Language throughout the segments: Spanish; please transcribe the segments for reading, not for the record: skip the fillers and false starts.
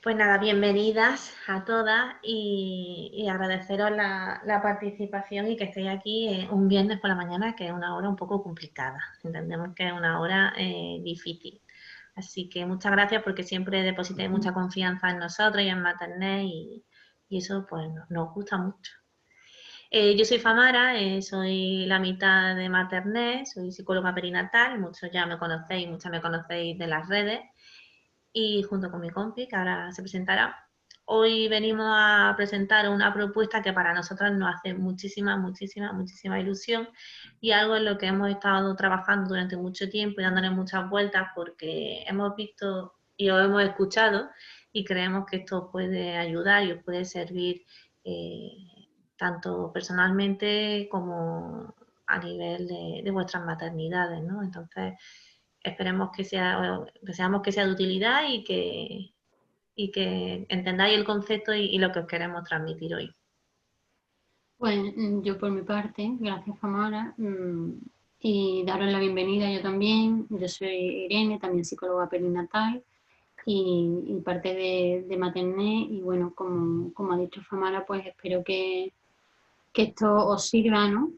Pues nada, bienvenidas a todas y agradeceros la participación y que estéis aquí un viernes por la mañana, que es una hora un poco complicada. Entendemos que es una hora difícil. Así que muchas gracias porque siempre depositáis mucha confianza en nosotros y en Maternet y eso pues nos gusta mucho. Yo soy Famara, soy la mitad de Maternet, soy psicóloga perinatal, muchos ya me conocéis, muchas me conocéis de las redes y junto con mi compi, que ahora se presentará, hoy venimos a presentar una propuesta que para nosotras nos hace muchísima ilusión y algo en lo que hemos estado trabajando durante mucho tiempo y dándole muchas vueltas porque hemos visto y os hemos escuchado y creemos que esto os puede ayudar y os puede servir eh, tanto personalmente como a nivel de vuestras maternidades, ¿no? Entonces, esperemos que sea, deseamos que sea de utilidad y que entendáis el concepto y lo que os queremos transmitir hoy. Pues yo por mi parte, gracias Famara, y daros la bienvenida yo también. Yo soy Irene, también psicóloga perinatal y parte de Maternet y bueno, como ha dicho Famara, pues espero que esto os sirva, ¿no?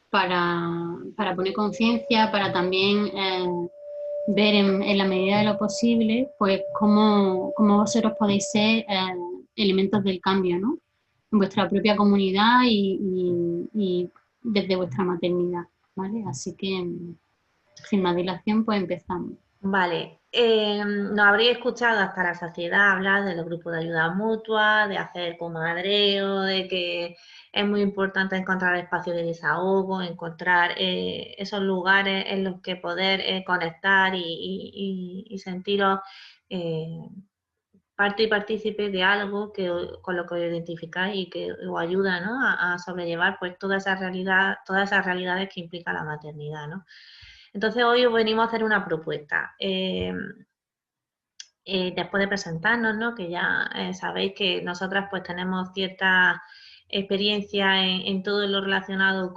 Para poner conciencia, para también ver en la medida de lo posible, pues cómo vosotros podéis ser elementos del cambio, ¿no? En vuestra propia comunidad y desde vuestra maternidad, ¿vale? Así que, sin más dilación, pues empezamos. Vale, nos habréis escuchado hasta la saciedad hablar de los grupos de ayuda mutua, de hacer comadreo, de que es muy importante encontrar espacios de desahogo, encontrar esos lugares en los que poder conectar y sentiros eh, parte y partícipe de algo que, con lo que os identificáis y que os ayuda, ¿no? a sobrellevar pues toda esa realidad, todas esas realidades que implica la maternidad, ¿no? Entonces hoy os venimos a hacer una propuesta. Después de presentarnos, ¿no? Que ya sabéis que nosotras pues tenemos cierta experiencia en todo lo relacionado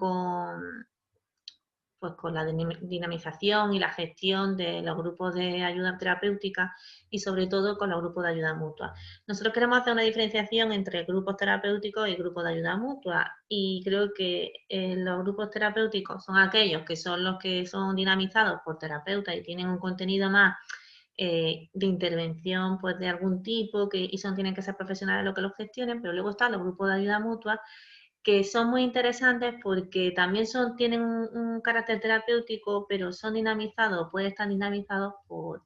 pues con la dinamización y la gestión de los grupos de ayuda terapéutica y sobre todo con los grupos de ayuda mutua. Nosotros queremos hacer una diferenciación entre grupos terapéuticos y grupos de ayuda mutua y creo que los grupos terapéuticos son aquellos que son los que son dinamizados por terapeutas y tienen un contenido más de intervención pues de algún tipo y tienen que ser profesionales los que los gestionen, pero luego están los grupos de ayuda mutua que son muy interesantes porque también tienen un carácter terapéutico, pero son dinamizados, pueden estar dinamizados por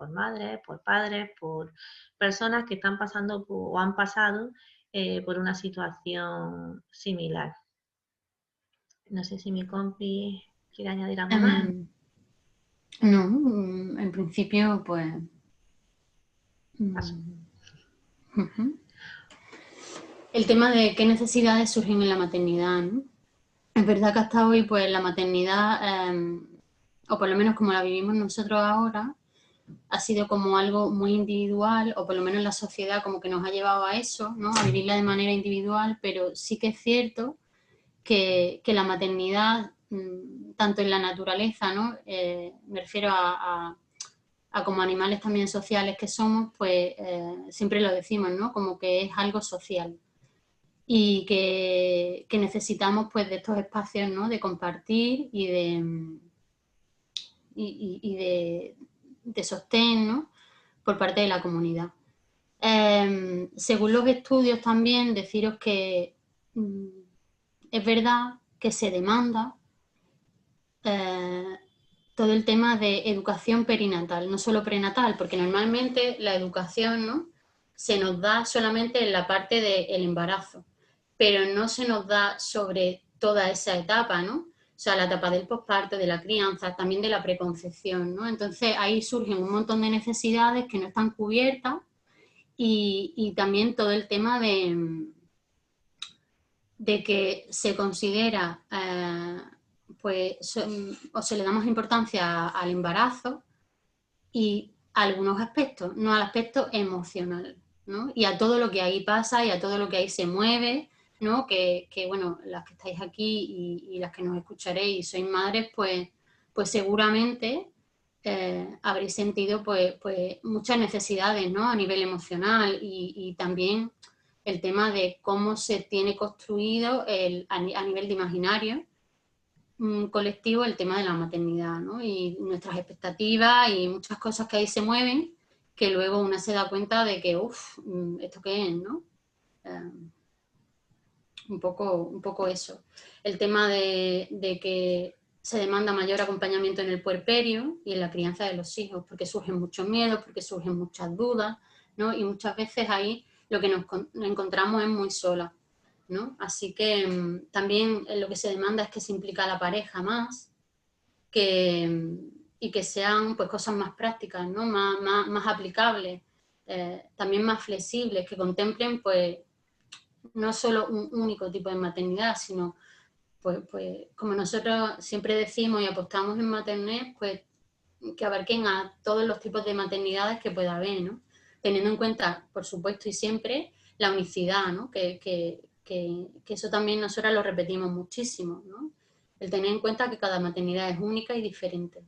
madres, por padres, por personas que están pasando o han pasado por una situación similar. No sé si mi compi quiere añadir algo más. No, en principio, pues... Paso. El tema de qué necesidades surgen en la maternidad, ¿no? Es verdad que hasta hoy, pues la maternidad, o por lo menos como la vivimos nosotros ahora, ha sido como algo muy individual, o por lo menos la sociedad como que nos ha llevado a eso, ¿no? A vivirla de manera individual, pero sí que es cierto que la maternidad, tanto en la naturaleza, ¿no? Me refiero a como animales también sociales que somos, pues siempre lo decimos, ¿no? Como que es algo social y que necesitamos pues de estos espacios, ¿no? De compartir y de sostén, ¿no? Por parte de la comunidad. Según los estudios también, deciros que es verdad que se demanda eh, todo el tema de educación perinatal, no solo prenatal, porque normalmente la educación, ¿no? Se nos da solamente en la parte del embarazo, pero no se nos da sobre toda esa etapa, ¿no? O sea, la etapa del posparto, de la crianza, también de la preconcepción, ¿no? Entonces ahí surgen un montón de necesidades que no están cubiertas y también todo el tema de que se considera, pues, o se le da más importancia al embarazo y a algunos aspectos, no al aspecto emocional, ¿no? Y a todo lo que ahí pasa y a todo lo que ahí se mueve, ¿no? Que bueno, las que estáis aquí y las que nos escucharéis y sois madres, pues seguramente habréis sentido pues muchas necesidades, ¿no? A nivel emocional y también el tema de cómo se tiene construido a nivel de imaginario colectivo el tema de la maternidad, ¿no? Y nuestras expectativas y muchas cosas que ahí se mueven, que luego una se da cuenta de que, uff, ¿esto qué es, no? Un poco eso. El tema de que se demanda mayor acompañamiento en el puerperio y en la crianza de los hijos, porque surgen muchos miedos, porque surgen muchas dudas, ¿no? Y muchas veces ahí lo que nos encontramos es muy sola, ¿no? Así que también lo que se demanda es que se implica a la pareja más, y que sean pues cosas más prácticas, ¿no? Más aplicables, también más flexibles, que contemplen pues no solo un único tipo de maternidad, sino pues como nosotros siempre decimos y apostamos en Maternet, pues que abarquen a todos los tipos de maternidades que pueda haber, ¿no? Teniendo en cuenta, por supuesto y siempre, la unicidad, ¿no? Que eso también nosotros lo repetimos muchísimo, ¿no? El tener en cuenta que cada maternidad es única y diferente.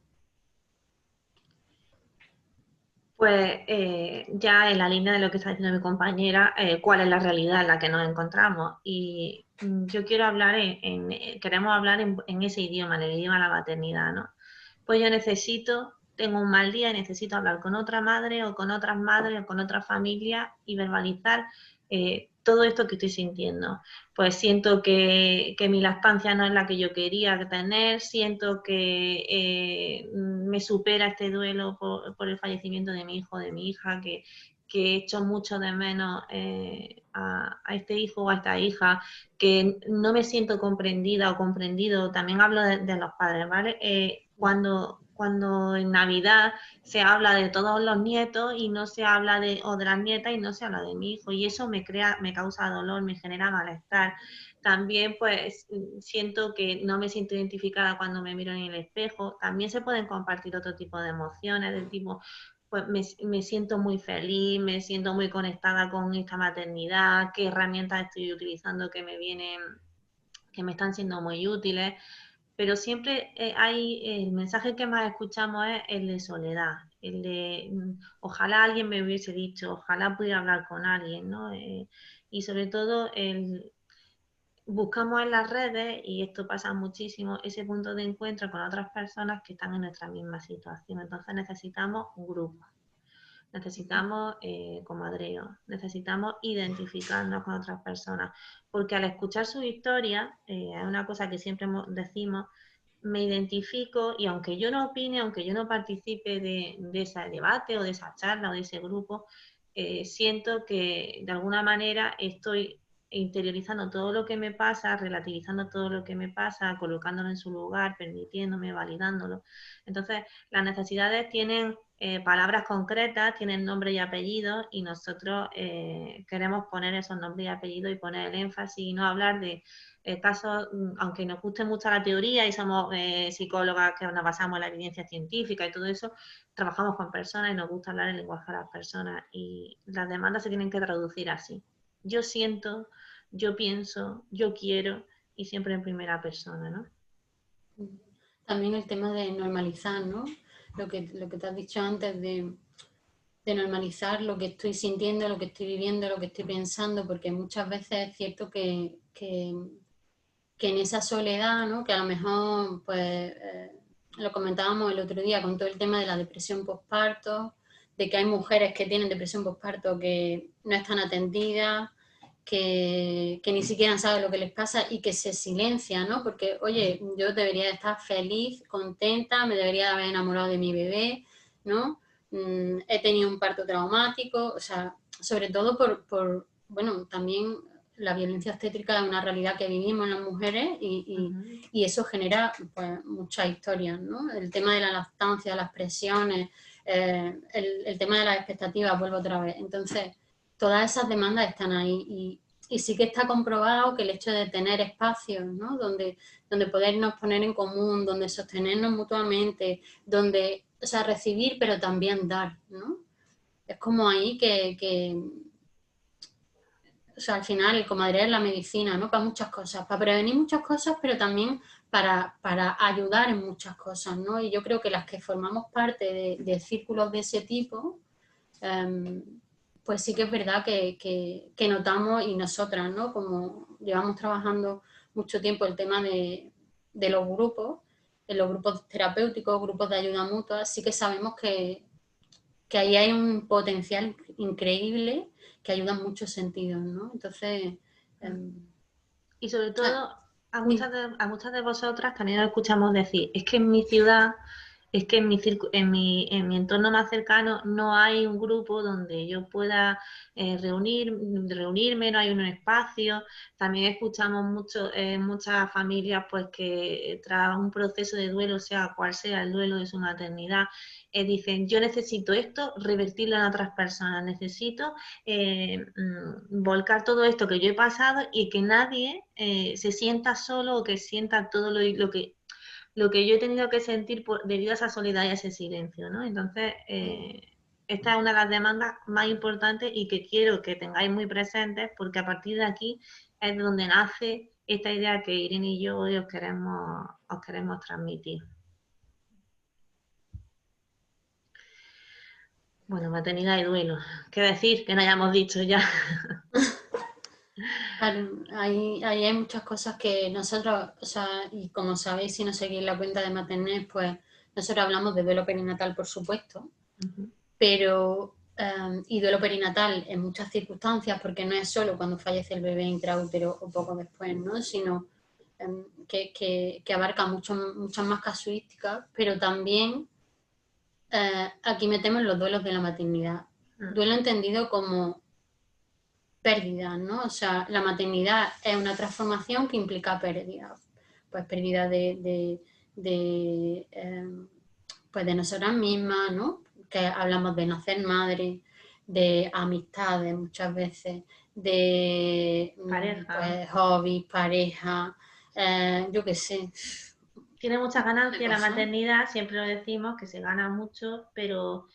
Pues ya en la línea de lo que está diciendo mi compañera, cuál es la realidad en la que nos encontramos. Y yo quiero hablar queremos hablar en ese idioma, en el idioma de la maternidad, ¿no? Pues yo tengo un mal día y necesito hablar con otra madre o con otras madres o con otra familia y verbalizar todo esto que estoy sintiendo. Pues siento que mi lactancia no es la que yo quería tener, siento que me supera este duelo por el fallecimiento de mi hijo o de mi hija, que echo mucho de menos a este hijo o a esta hija, que no me siento comprendida o comprendido. También hablo de los padres, ¿vale? Cuando en Navidad se habla de todos los nietos y no se habla o de las nietas y no se habla de mi hijo, y eso me causa dolor, me genera malestar. También pues siento que no me siento identificada cuando me miro en el espejo. También se pueden compartir otro tipo de emociones, del tipo, pues me siento muy feliz, me siento muy conectada con esta maternidad, qué herramientas estoy utilizando que me están siendo muy útiles. Pero siempre el mensaje que más escuchamos es el de soledad, el de ojalá alguien me hubiese dicho, ojalá pudiera hablar con alguien, ¿no? Y sobre todo buscamos en las redes, y esto pasa muchísimo, ese punto de encuentro con otras personas que están en nuestra misma situación. Entonces necesitamos un grupo, necesitamos comadreo, necesitamos identificarnos con otras personas, porque al escuchar su historia, es una cosa que siempre decimos, me identifico, y aunque yo no opine, aunque yo no participe de ese debate o de esa charla o de ese grupo, siento que de alguna manera estoy interiorizando todo lo que me pasa, relativizando todo lo que me pasa, colocándolo en su lugar, permitiéndome, validándolo. Entonces, las necesidades tienen palabras concretas, tienen nombre y apellido, y nosotros queremos poner esos nombres y apellidos y poner el énfasis y no hablar de casos, aunque nos guste mucho la teoría y somos psicólogas que nos basamos en la evidencia científica y todo eso, trabajamos con personas y nos gusta hablar el lenguaje de las personas, y las demandas se tienen que traducir así. Yo siento, yo pienso, yo quiero, y siempre en primera persona, ¿no? También el tema de normalizar, ¿no? Lo que te has dicho antes de normalizar lo que estoy sintiendo, lo que estoy viviendo, lo que estoy pensando, porque muchas veces es cierto que en esa soledad, ¿no? Que a lo mejor, pues, lo comentábamos el otro día con todo el tema de la depresión postparto, de que hay mujeres que tienen depresión postparto que no están atendidas, que ni siquiera saben lo que les pasa y que se silencian, ¿no? Porque, oye, yo debería estar feliz, contenta, me debería haber enamorado de mi bebé, ¿no? He tenido un parto traumático, o sea, sobre todo bueno, también la violencia obstétrica es una realidad que vivimos las mujeres y eso genera pues, muchas historias, ¿no? El tema de la lactancia, las presiones, el tema de las expectativas, vuelvo otra vez. Entonces, todas esas demandas están ahí y sí que está comprobado que el hecho de tener espacios, ¿no? donde podernos poner en común, donde sostenernos mutuamente, donde, o sea, recibir pero también dar, ¿no? Es como ahí que o sea, al final el comadrear es la medicina, ¿no? Para muchas cosas, para prevenir muchas cosas, pero también para ayudar en muchas cosas, ¿no? Y yo creo que las que formamos parte de círculos de ese tipo, pues sí que es verdad que notamos, y nosotras, ¿no? Como llevamos trabajando mucho tiempo el tema de los grupos, en los grupos terapéuticos, grupos de ayuda mutua, sí que sabemos que ahí hay un potencial increíble que ayuda en muchos sentidos, ¿no? Entonces... Y sobre todo, sí. a muchas de vosotras también os escuchamos decir, es que en mi ciudad, es que en mi entorno más cercano no hay un grupo donde yo pueda reunirme, no hay un espacio. También escuchamos muchas familias pues que tras un proceso de duelo, sea cual sea el duelo de su maternidad, dicen, yo necesito esto, revertirlo en otras personas, necesito volcar todo esto que yo he pasado y que nadie se sienta solo o que sienta todo lo que yo he tenido que sentir debido a esa soledad y a ese silencio, ¿no? Entonces, esta es una de las demandas más importantes y que quiero que tengáis muy presentes porque a partir de aquí es donde nace esta idea que Irene y yo hoy os queremos transmitir. Bueno, maternidad y duelo. ¿Qué decir que no hayamos dicho ya? Claro, ahí hay muchas cosas que nosotros, o sea, y como sabéis, si no seguís la cuenta de Maternet, pues nosotros hablamos de duelo perinatal, por supuesto, pero, y duelo perinatal en muchas circunstancias, porque no es solo cuando fallece el bebé intraútero o poco después, ¿no? Sino que abarca muchas más casuísticas, pero también aquí metemos los duelos de la maternidad. Duelo entendido como pérdida, ¿no? O sea, la maternidad es una transformación que implica pérdida. Pues pérdida pues de nosotras mismas, ¿no? Que hablamos de nacer madre, de amistades muchas veces, de Pareja. pues hobbies, pareja, yo qué sé, Tiene muchas de ganancias la cosas. maternidad, siempre lo decimos, que se gana mucho, pero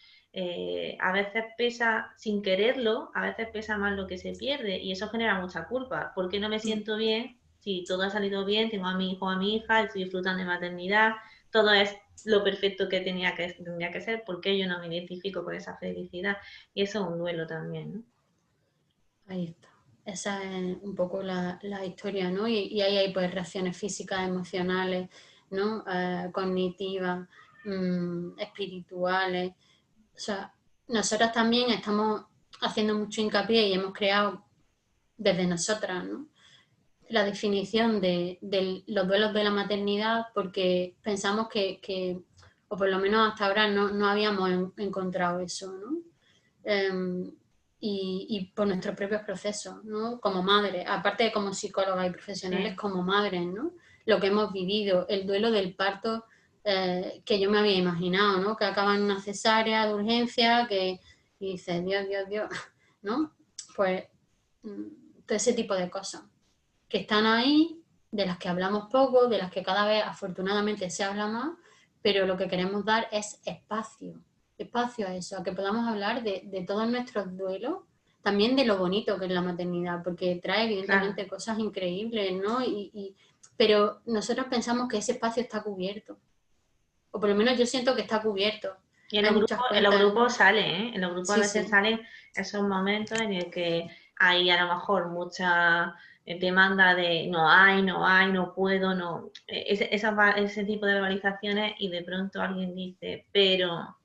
a veces pesa, sin quererlo, a veces pesa más lo que se pierde y eso genera mucha culpa. ¿Por qué no me siento bien? Si todo ha salido bien, tengo a mi hijo o a mi hija, estoy disfrutando de maternidad, todo es lo perfecto que tendría que ser, ¿por qué yo no me identifico con esa felicidad? Y eso es un duelo también, ¿no? Ahí está. Esa es un poco la historia, ¿no? Y ahí hay pues reacciones físicas, emocionales, ¿no? Cognitivas, espirituales. O sea, nosotras también estamos haciendo mucho hincapié y hemos creado desde nosotras, ¿no? La definición de los duelos de la maternidad porque pensamos o por lo menos hasta ahora no habíamos encontrado eso, ¿no? Eh, y por nuestros propios procesos, ¿no? Como madres, aparte de como psicólogas y profesionales, Sí, como madres, ¿no? Lo que hemos vivido, el duelo del parto que yo me había imaginado, ¿no? Que acaba en una cesárea de urgencia, y dices, Dios, Dios, Dios, ¿no? Pues todo ese tipo de cosas que están ahí, de las que hablamos poco, de las que cada vez afortunadamente se habla más, pero lo que queremos dar es espacio a eso, a que podamos hablar de todos nuestros duelos, también de lo bonito que es la maternidad, porque trae claro. evidentemente cosas increíbles, ¿no? Pero nosotros pensamos que ese espacio está cubierto, o por lo menos yo siento que está cubierto. Y Hay muchas en los puertas, grupos sale, ¿eh? En los grupos a sí, veces sí, salen esos momentos en el que hay a lo mejor mucha demanda de no hay, no hay, no puedo, no. Ese tipo de verbalizaciones y de pronto alguien dice, pero,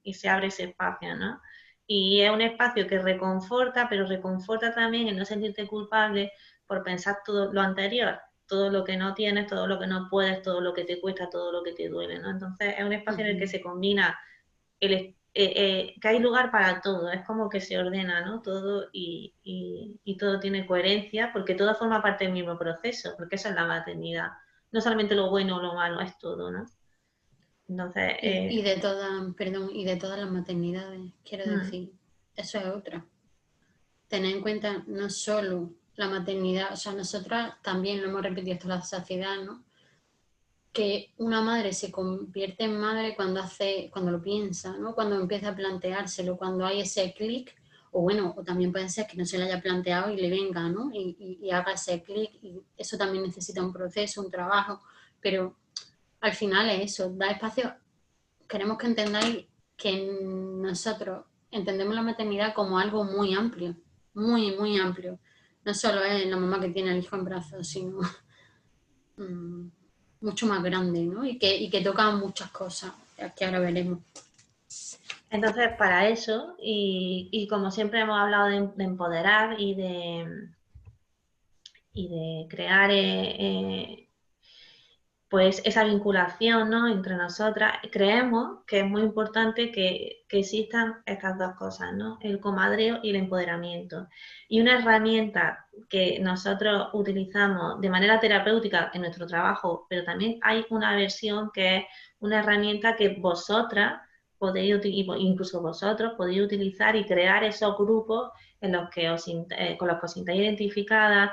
y se abre ese espacio, ¿no? Y es un espacio que reconforta, pero reconforta también el no sentirte culpable por pensar todo lo anterior, todo lo que no tienes, todo lo que no puedes, todo lo que te cuesta, todo lo que te duele, ¿no? Entonces es un espacio en el que se combina que hay lugar para todo, es como que se ordena, ¿no? Todo y todo tiene coherencia porque todo forma parte del mismo proceso, porque eso es la maternidad. No solamente lo bueno o lo malo, es todo, ¿no? Entonces, y de todas, perdón, y de todas las maternidades, quiero mm, decir, eso es otra. Tener en cuenta no solo la maternidad, o sea, nosotras también lo hemos repetido hasta la saciedad, ¿no? Que una madre se convierte en madre cuando lo piensa, ¿no? Cuando empieza a planteárselo, cuando hay ese clic o bueno, o también puede ser que no se le haya planteado y le venga, ¿no? Y haga ese clic, y eso también necesita un proceso, un trabajo, pero al final es eso, da espacio. Queremos que entendáis que nosotros entendemos la maternidad como algo muy amplio, muy, muy amplio. No solo es la mamá que tiene al hijo en brazos, sino mucho más grande, ¿no? Y que toca muchas cosas, que ahora veremos. Entonces, para eso, y como siempre hemos hablado de empoderar y de crear pues esa vinculación, ¿no?, entre nosotras, creemos que es muy importante que existan estas dos cosas, ¿no?, el comadreo y el empoderamiento. Y una herramienta que nosotros utilizamos de manera terapéutica en nuestro trabajo, pero también hay una versión que es una herramienta que vosotras podéis, incluso vosotros podéis utilizar y crear esos grupos en los que con los que os sintáis identificadas,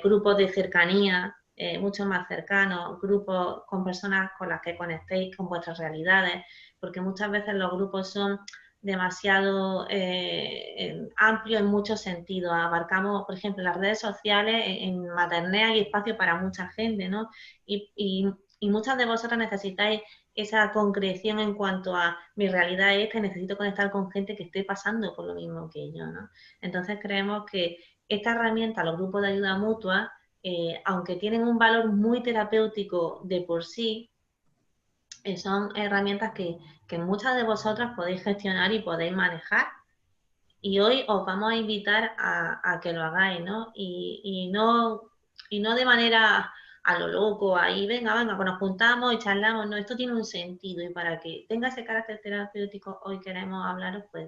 grupos de cercanía, mucho más cercanos, grupos con personas con las que conectéis con vuestras realidades, porque muchas veces los grupos son demasiado amplios en muchos sentidos. Abarcamos, por ejemplo, las redes sociales, en Maternea hay espacio para mucha gente, ¿no? Y muchas de vosotras necesitáis esa concreción en cuanto a mi realidad es esta, necesito conectar con gente que esté pasando por lo mismo que yo, ¿no? Entonces creemos que esta herramienta, los grupos de ayuda mutua, aunque tienen un valor muy terapéutico de por sí, son herramientas que muchas de vosotras podéis gestionar y podéis manejar. Y hoy os vamos a invitar a que lo hagáis, ¿no? Y no de manera a lo loco, ahí venga, pues nos juntamos y charlamos, no, esto tiene un sentido, y para que tenga ese carácter terapéutico hoy queremos hablaros pues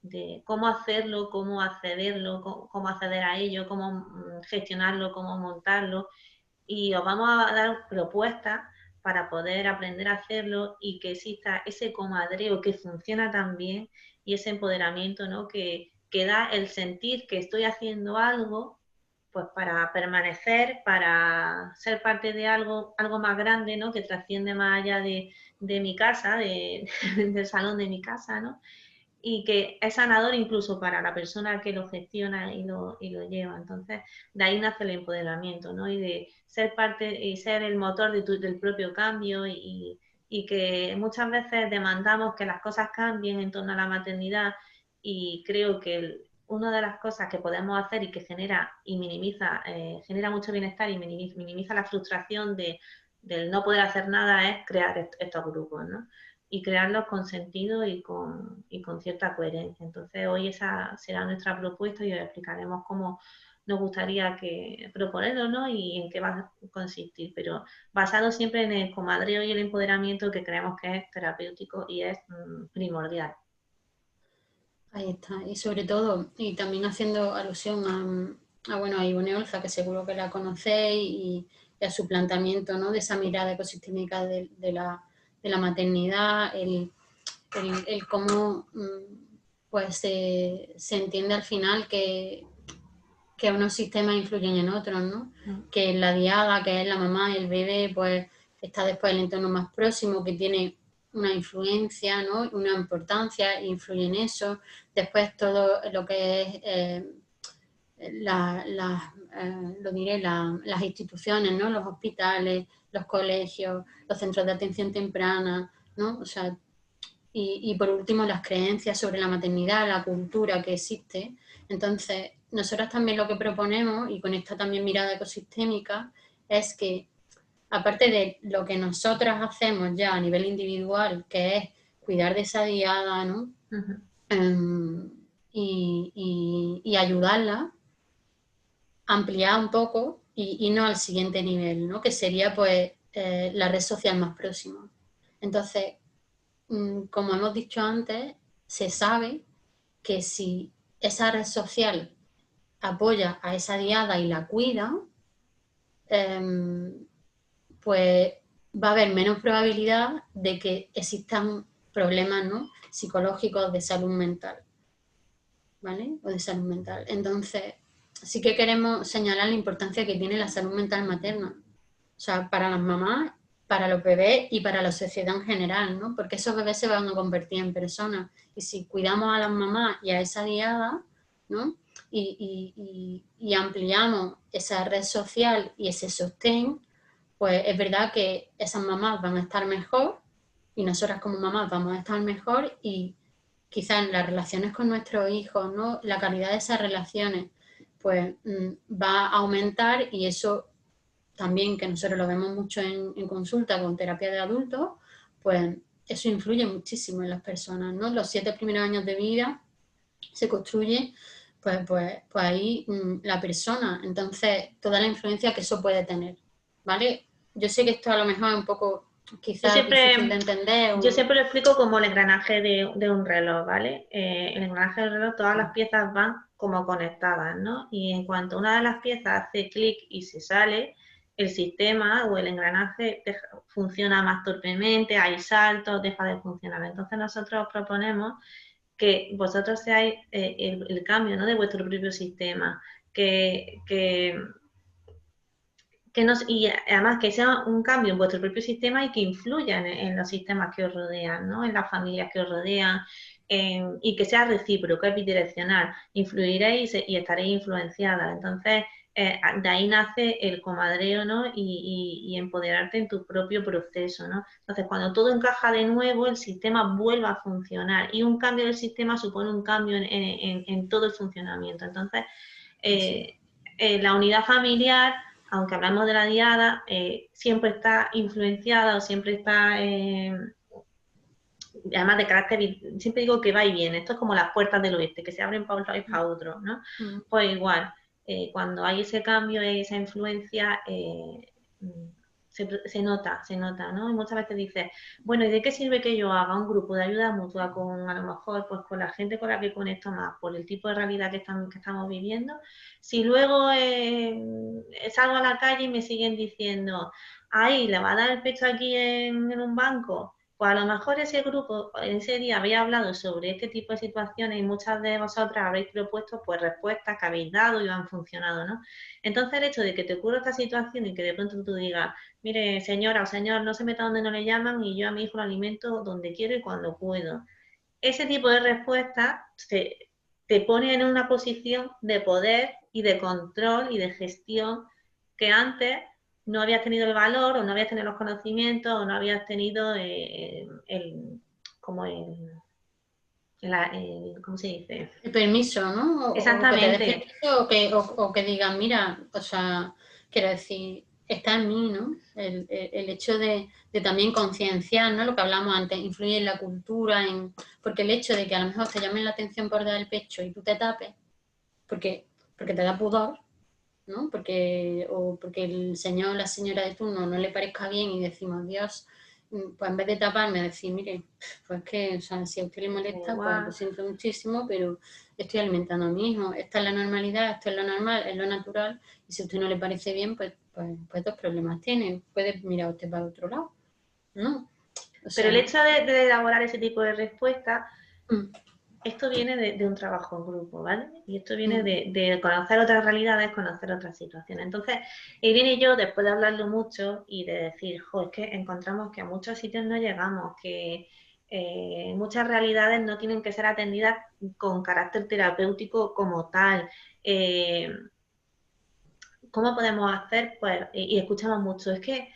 de cómo hacerlo, cómo accederlo, cómo acceder a ello, cómo gestionarlo, cómo montarlo, y os vamos a dar propuestas para poder aprender a hacerlo y que exista ese comadreo que funciona tan bien y ese empoderamiento, ¿no?, que da el sentir que estoy haciendo algo pues para permanecer, para ser parte de algo más grande, ¿no?, que trasciende más allá de mi casa, del salón de mi casa, ¿no? Y que es sanador incluso para la persona que lo gestiona y lo lleva. Entonces, de ahí nace el empoderamiento, ¿no? Y de ser parte y ser el motor del propio cambio, y que muchas veces demandamos que las cosas cambien en torno a la maternidad, y creo que una de las cosas que podemos hacer y que genera y minimiza, genera mucho bienestar y minimiza la frustración del no poder hacer nada, es crear estos grupos, ¿no? Y crearlos con sentido y con cierta coherencia. Entonces, hoy esa será nuestra propuesta y os explicaremos cómo nos gustaría proponerlo, ¿no?, y en qué va a consistir, pero basado siempre en el comadreo y el empoderamiento, que creemos que es terapéutico y es primordial. Ahí está, y sobre todo, y también haciendo alusión a Ione Olza, que seguro que la conocéis, y a su planteamiento, ¿no?, de esa mirada ecosistémica de la maternidad, el cómo pues se entiende al final que unos sistemas influyen en otros, ¿no? Que la diada, que es la mamá y el bebé, pues está después el entorno más próximo, que tiene una influencia, ¿no?, una importancia, influye en eso. Después todo lo que es las instituciones, ¿no?, los hospitales, los colegios, los centros de atención temprana, ¿no? O sea, y por último las creencias sobre la maternidad, la cultura que existe. Entonces, nosotros también lo que proponemos, y con esta también mirada ecosistémica, es que aparte de lo que nosotras hacemos ya a nivel individual, que es cuidar de esa diada, ¿no? Y ayudarla, ampliar un poco y no al siguiente nivel, ¿no?, que sería pues la red social más próxima. Entonces, como hemos dicho antes, se sabe que si esa red social apoya a esa diada y la cuida, pues va a haber menos probabilidad de que existan problemas, ¿no?, psicológicos, de salud mental, ¿vale? O de salud mental. Entonces, sí que queremos señalar la importancia que tiene la salud mental materna. O sea, para las mamás para los bebés y para la sociedad en general, ¿no? Porque esos bebés se van a convertir en personas. Y si cuidamos a las mamás y a esa diada, ¿no? Y ampliamos esa red social y ese sostén, pues es verdad que esas mamás van a estar mejor y nosotras como mamás vamos a estar mejor y quizás en las relaciones con nuestros hijos, ¿no? La calidad de esas relaciones pues va a aumentar y eso también, que nosotros lo vemos mucho en consulta con terapia de adultos, pues eso influye muchísimo en las personas, ¿no? Los 7 primeros años de vida se construye pues ahí la persona, entonces toda la influencia que eso puede tener, ¿vale? Yo sé que esto a lo mejor es un poco Yo quizás difícil de siempre, entender. yo siempre lo explico como el engranaje de un reloj, ¿vale? El engranaje del reloj, todas las piezas van como conectadas, ¿no? Y en cuanto una de las piezas hace clic y se sale, el sistema o el engranaje funciona más torpemente, hay saltos, deja de funcionar. Entonces nosotros os proponemos que vosotros seáis el cambio, ¿no? De vuestro propio sistema, que y además que sea un cambio en vuestro propio sistema y que influya en los sistemas que os rodean, ¿no? En las familias que os rodean, y que sea recíproco, es bidireccional. Influiréis y estaréis influenciadas. Entonces, de ahí nace el comadreo, ¿no? Y empoderarte en tu propio proceso, ¿no? Entonces, cuando todo encaja de nuevo, el sistema vuelve a funcionar y un cambio del sistema supone un cambio en todo el funcionamiento. Entonces, la unidad familiar, aunque hablamos de la diada, siempre está influenciada o siempre está, además de carácter, siempre digo que va y viene, esto es como las puertas del oeste, que se abren para un lado y para otro, ¿no? Pues igual, cuando hay ese cambio y esa influencia, se nota, ¿no? Y muchas veces dices, bueno, ¿y de qué sirve que yo haga un grupo de ayuda mutua con, a lo mejor, pues con la gente con la que conecto más, por el tipo de realidad que estamos viviendo? Si luego salgo a la calle y me siguen diciendo, ay, ¿le va a dar el pecho aquí en un banco? Pues a lo mejor ese grupo, ese día había hablado sobre este tipo de situaciones y muchas de vosotras habréis propuesto pues respuestas que habéis dado y han funcionado, ¿no? Entonces el hecho de que te ocurra esta situación y que de pronto tú digas, mire, señora o señor, no se meta donde no le llaman y yo a mi hijo lo alimento donde quiero y cuando puedo. Ese tipo de respuesta te pone en una posición de poder y de control y de gestión que antes no habías tenido el valor o no habías tenido los conocimientos o no habías tenido como ¿cómo se dice? El permiso, ¿no? O que te dejen Exactamente. eso, o que digan, mira, o sea, quiero decir, está en mí, ¿no? El hecho de también concienciar, ¿no? Lo que hablamos antes, influye en la cultura, porque el hecho de que a lo mejor te llamen la atención por dar el pecho y tú te tapes, porque te da pudor, ¿no? O porque el señor o la señora de turno no le parezca bien y decimos, Dios, pues en vez de taparme, decir, mire, pues que, o sea, si a usted le molesta, pues lo siento muchísimo, pero estoy alimentando a mi hijo. Esta es la normalidad, esto es lo normal, es lo natural, y si a usted no le parece bien, pues dos problemas tiene. Puede mirar usted para otro lado, ¿no? O Pero el sea, hecho de elaborar ese tipo de respuestas, mm, esto viene de un trabajo en grupo, ¿vale? Y esto viene mm, de conocer otras realidades, conocer otras situaciones. Entonces, Irene y yo, después de hablarlo mucho y de decir, jo, es que encontramos que a muchos sitios no llegamos, que muchas realidades no tienen que ser atendidas con carácter terapéutico como tal. ¿Cómo podemos hacer? Pues, y escuchamos mucho, es que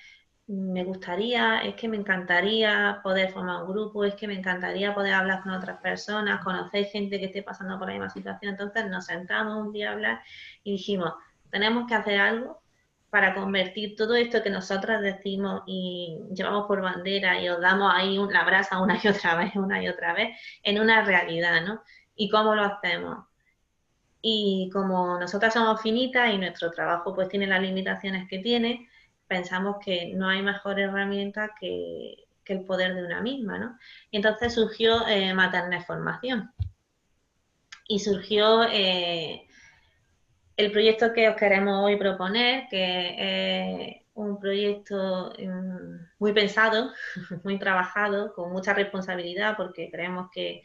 me gustaría, es que me encantaría poder formar un grupo, es que me encantaría poder hablar con otras personas, conocer gente que esté pasando por la misma situación. Entonces nos sentamos un día a hablar y dijimos, tenemos que hacer algo para convertir todo esto que nosotras decimos y llevamos por bandera y os damos ahí la brasa una y otra vez, en una realidad, ¿no? ¿Y cómo lo hacemos? Y como nosotras somos finitas y nuestro trabajo pues tiene las limitaciones que tiene, pensamos que no hay mejor herramienta que el poder de una misma, ¿no? Y entonces surgió Maternet Formación y surgió el proyecto que os queremos hoy proponer, que es un proyecto muy pensado, muy trabajado, con mucha responsabilidad, porque creemos que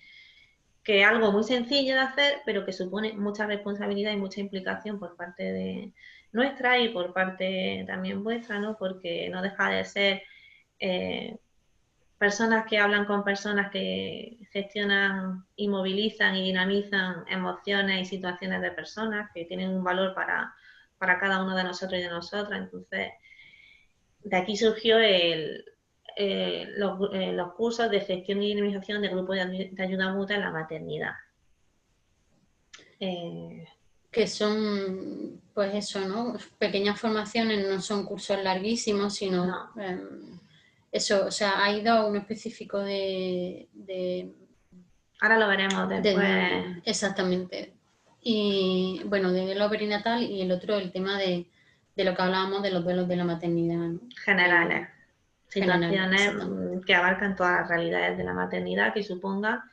es algo muy sencillo de hacer, pero que supone mucha responsabilidad y mucha implicación por parte de nuestra y por parte también vuestra, ¿no? Porque no deja de ser personas que hablan con personas que gestionan y movilizan y dinamizan emociones y situaciones de personas que tienen un valor para cada uno de nosotros y de nosotras. Entonces, de aquí surgió los cursos de gestión y dinamización de grupos de ayuda mutua en la maternidad. Que son, pues eso, ¿no? Pequeñas formaciones, no son cursos larguísimos, sino no. Eso, o sea, ha ido a uno específico Ahora lo veremos después. Exactamente. Y bueno, de lo perinatal y el otro, el tema de lo que hablábamos de los duelos de la maternidad, ¿no? Generales. Situaciones exactamente. que abarcan todas las realidades de la maternidad, que suponga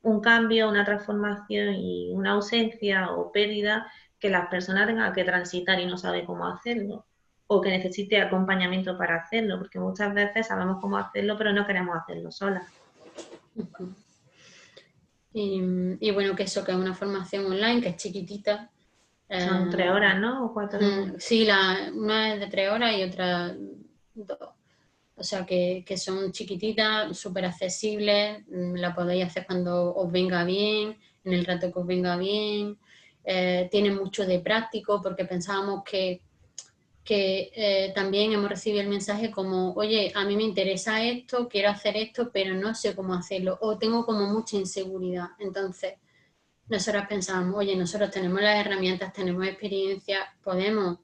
un cambio, una transformación y una ausencia o pérdida que las personas tengan que transitar y no saben cómo hacerlo, o que necesite acompañamiento para hacerlo, porque muchas veces sabemos cómo hacerlo, pero no queremos hacerlo solas. Uh-huh. Y bueno, que eso, que es una formación online, que es chiquitita. Son 3 horas, ¿no? ¿O 4? Sí, una es de 3 horas y otra 2. O sea, que son chiquititas, súper accesibles, la podéis hacer cuando os venga bien, en el rato que os venga bien. Tiene mucho de práctico, porque pensábamos que también hemos recibido el mensaje como, oye, a mí me interesa esto, quiero hacer esto, pero no sé cómo hacerlo, o tengo como mucha inseguridad. Entonces, nosotros pensábamos, oye, nosotros tenemos las herramientas, tenemos experiencia, podemos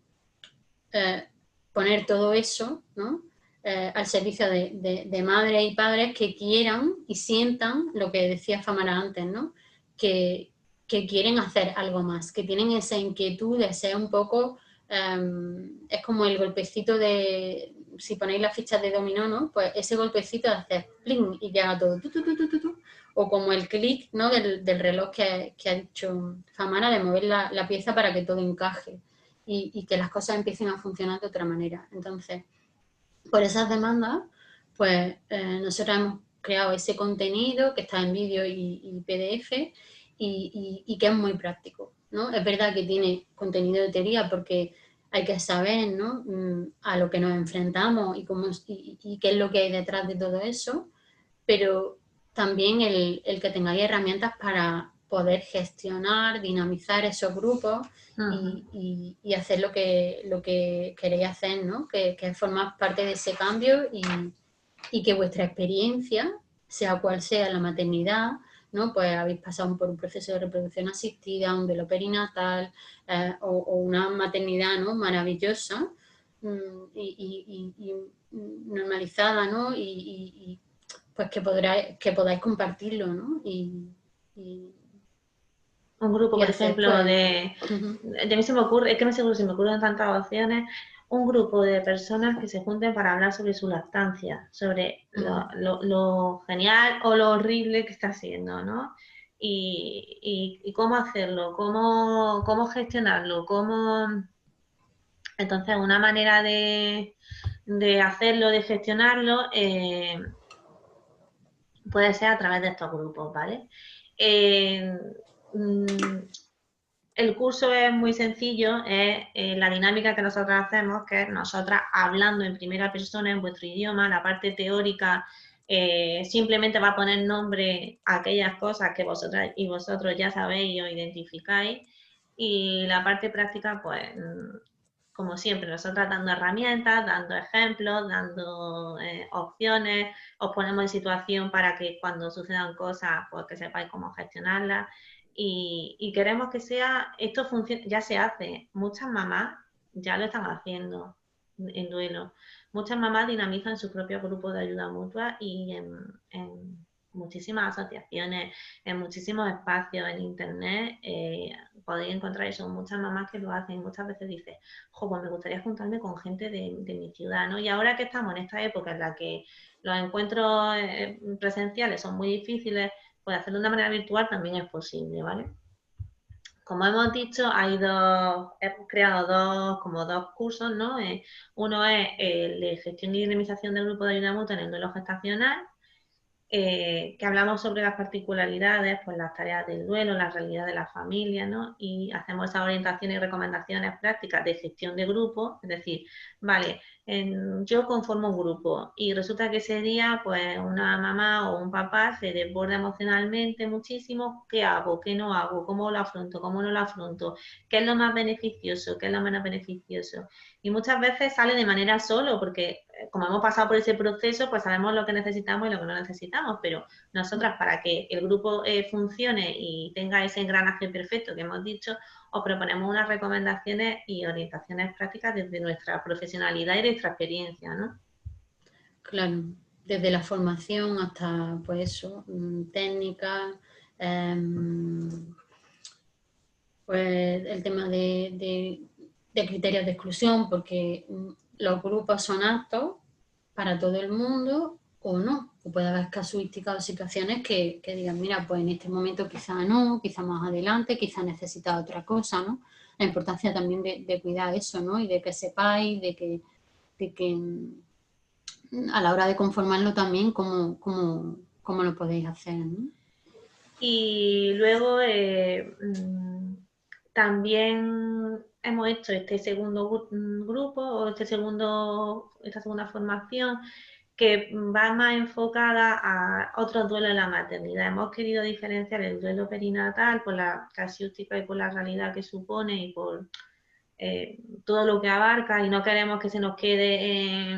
poner todo eso, ¿no? Al servicio de madres y padres que quieran y sientan lo que decía Famara antes, ¿no? Que quieren hacer algo más, que tienen esa inquietud de ser un poco, es como el golpecito de, si ponéis las fichas de dominó, ¿no? Pues ese golpecito de hacer pling y que haga todo, o como el clic, ¿no? Del reloj que ha dicho Famara, de mover la pieza para que todo encaje. Y que las cosas empiecen a funcionar de otra manera. Entonces, por esas demandas, pues nosotros hemos creado ese contenido que está en vídeo y PDF y que es muy práctico, ¿no? Es verdad que tiene contenido de teoría porque hay que saber, ¿no? A lo que nos enfrentamos y qué es lo que hay detrás de todo eso, pero también el que tengáis herramientas para poder gestionar, dinamizar esos grupos y hacer lo que queréis hacer, ¿no? Que es formar parte de ese cambio y que vuestra experiencia, sea cual sea la maternidad, ¿no? Pues habéis pasado por un proceso de reproducción asistida, un duelo perinatal o una maternidad, ¿no? Maravillosa y normalizada, ¿no? Y pues que podáis compartirlo, ¿no? Un grupo, Y por hacer, ejemplo, pues... de mí se me ocurre, es que no seguro si me ocurren tantas opciones, un grupo de personas que se junten para hablar sobre su lactancia, sobre lo genial o lo horrible que está siendo, ¿no? Y cómo hacerlo, cómo gestionarlo, cómo... Entonces, una manera de hacerlo, de gestionarlo, puede ser a través de estos grupos, ¿vale? El curso es muy sencillo, es la dinámica que nosotras hacemos, que es nosotras hablando en primera persona en vuestro idioma, la parte teórica simplemente va a poner nombre a aquellas cosas que vosotras y vosotros ya sabéis o identificáis, y la parte práctica, pues, como siempre, nosotras dando herramientas, dando ejemplos, dando opciones, os ponemos en situación para que cuando sucedan cosas, pues que sepáis cómo gestionarlas. Y queremos que sea, esto funciona, ya se hace, muchas mamás ya lo están haciendo en duelo. Muchas mamás dinamizan sus propios grupos de ayuda mutua y en muchísimas asociaciones, en muchísimos espacios en internet, podéis encontrar eso, muchas mamás que lo hacen. Muchas veces dices, jo, pues me gustaría juntarme con gente de mi ciudad, ¿no? Y ahora que estamos en esta época en la que los encuentros presenciales son muy difíciles, pues hacerlo de una manera virtual también es posible, ¿vale? Como hemos dicho, hemos creado dos cursos, ¿no? Uno es el de gestión y dinamización del grupo de ayuda mutua en el duelo gestacional, que hablamos sobre las particularidades, pues las tareas del duelo, la realidad de la familia, ¿no? Y hacemos esas orientaciones y recomendaciones prácticas de gestión de grupo, es decir, vale, yo conformo un grupo y resulta que ese día pues una mamá o un papá se desborda emocionalmente muchísimo. ¿Qué hago? ¿Qué no hago? ¿Cómo lo afronto? ¿Cómo no lo afronto? ¿Qué es lo más beneficioso? ¿Qué es lo menos beneficioso? Y muchas veces sale de manera solo porque como hemos pasado por ese proceso, pues sabemos lo que necesitamos y lo que no necesitamos, pero nosotras para que el grupo funcione y tenga ese engranaje perfecto que hemos dicho, os proponemos unas recomendaciones y orientaciones prácticas desde nuestra profesionalidad y nuestra experiencia, ¿no? Claro, desde la formación hasta, pues eso, técnicas, pues el tema de criterios de exclusión, porque los grupos son aptos para todo el mundo o no. O puede haber casuísticas o situaciones que digan, mira, pues en este momento quizá no, quizá más adelante, quizá necesita otra cosa, ¿no? La importancia también de cuidar eso, ¿no? Y de que sepáis, de que a la hora de conformarlo también, cómo lo podéis hacer, ¿no? Y luego también hemos hecho este segundo grupo o esta segunda formación que va más enfocada a otros duelos en la maternidad. Hemos querido diferenciar el duelo perinatal por la casiústica y por la realidad que supone y por todo lo que abarca y no queremos que se nos quede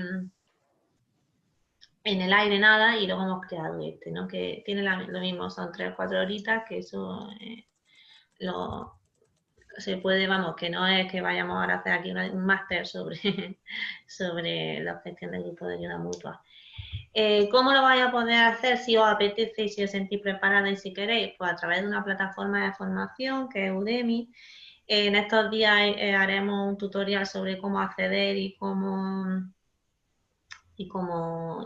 en el aire nada y luego hemos creado este, ¿no? Que tiene lo mismo, son 3 o 4 horitas, que eso lo, se puede, vamos, que no es que vayamos ahora a hacer aquí un máster sobre, sobre la obtención del grupo de ayuda mutua. ¿Cómo lo vais a poder hacer si os apetece y si os sentís preparada y si queréis? Pues a través de una plataforma de formación que es Udemy. En estos días haremos un tutorial sobre cómo acceder y cómo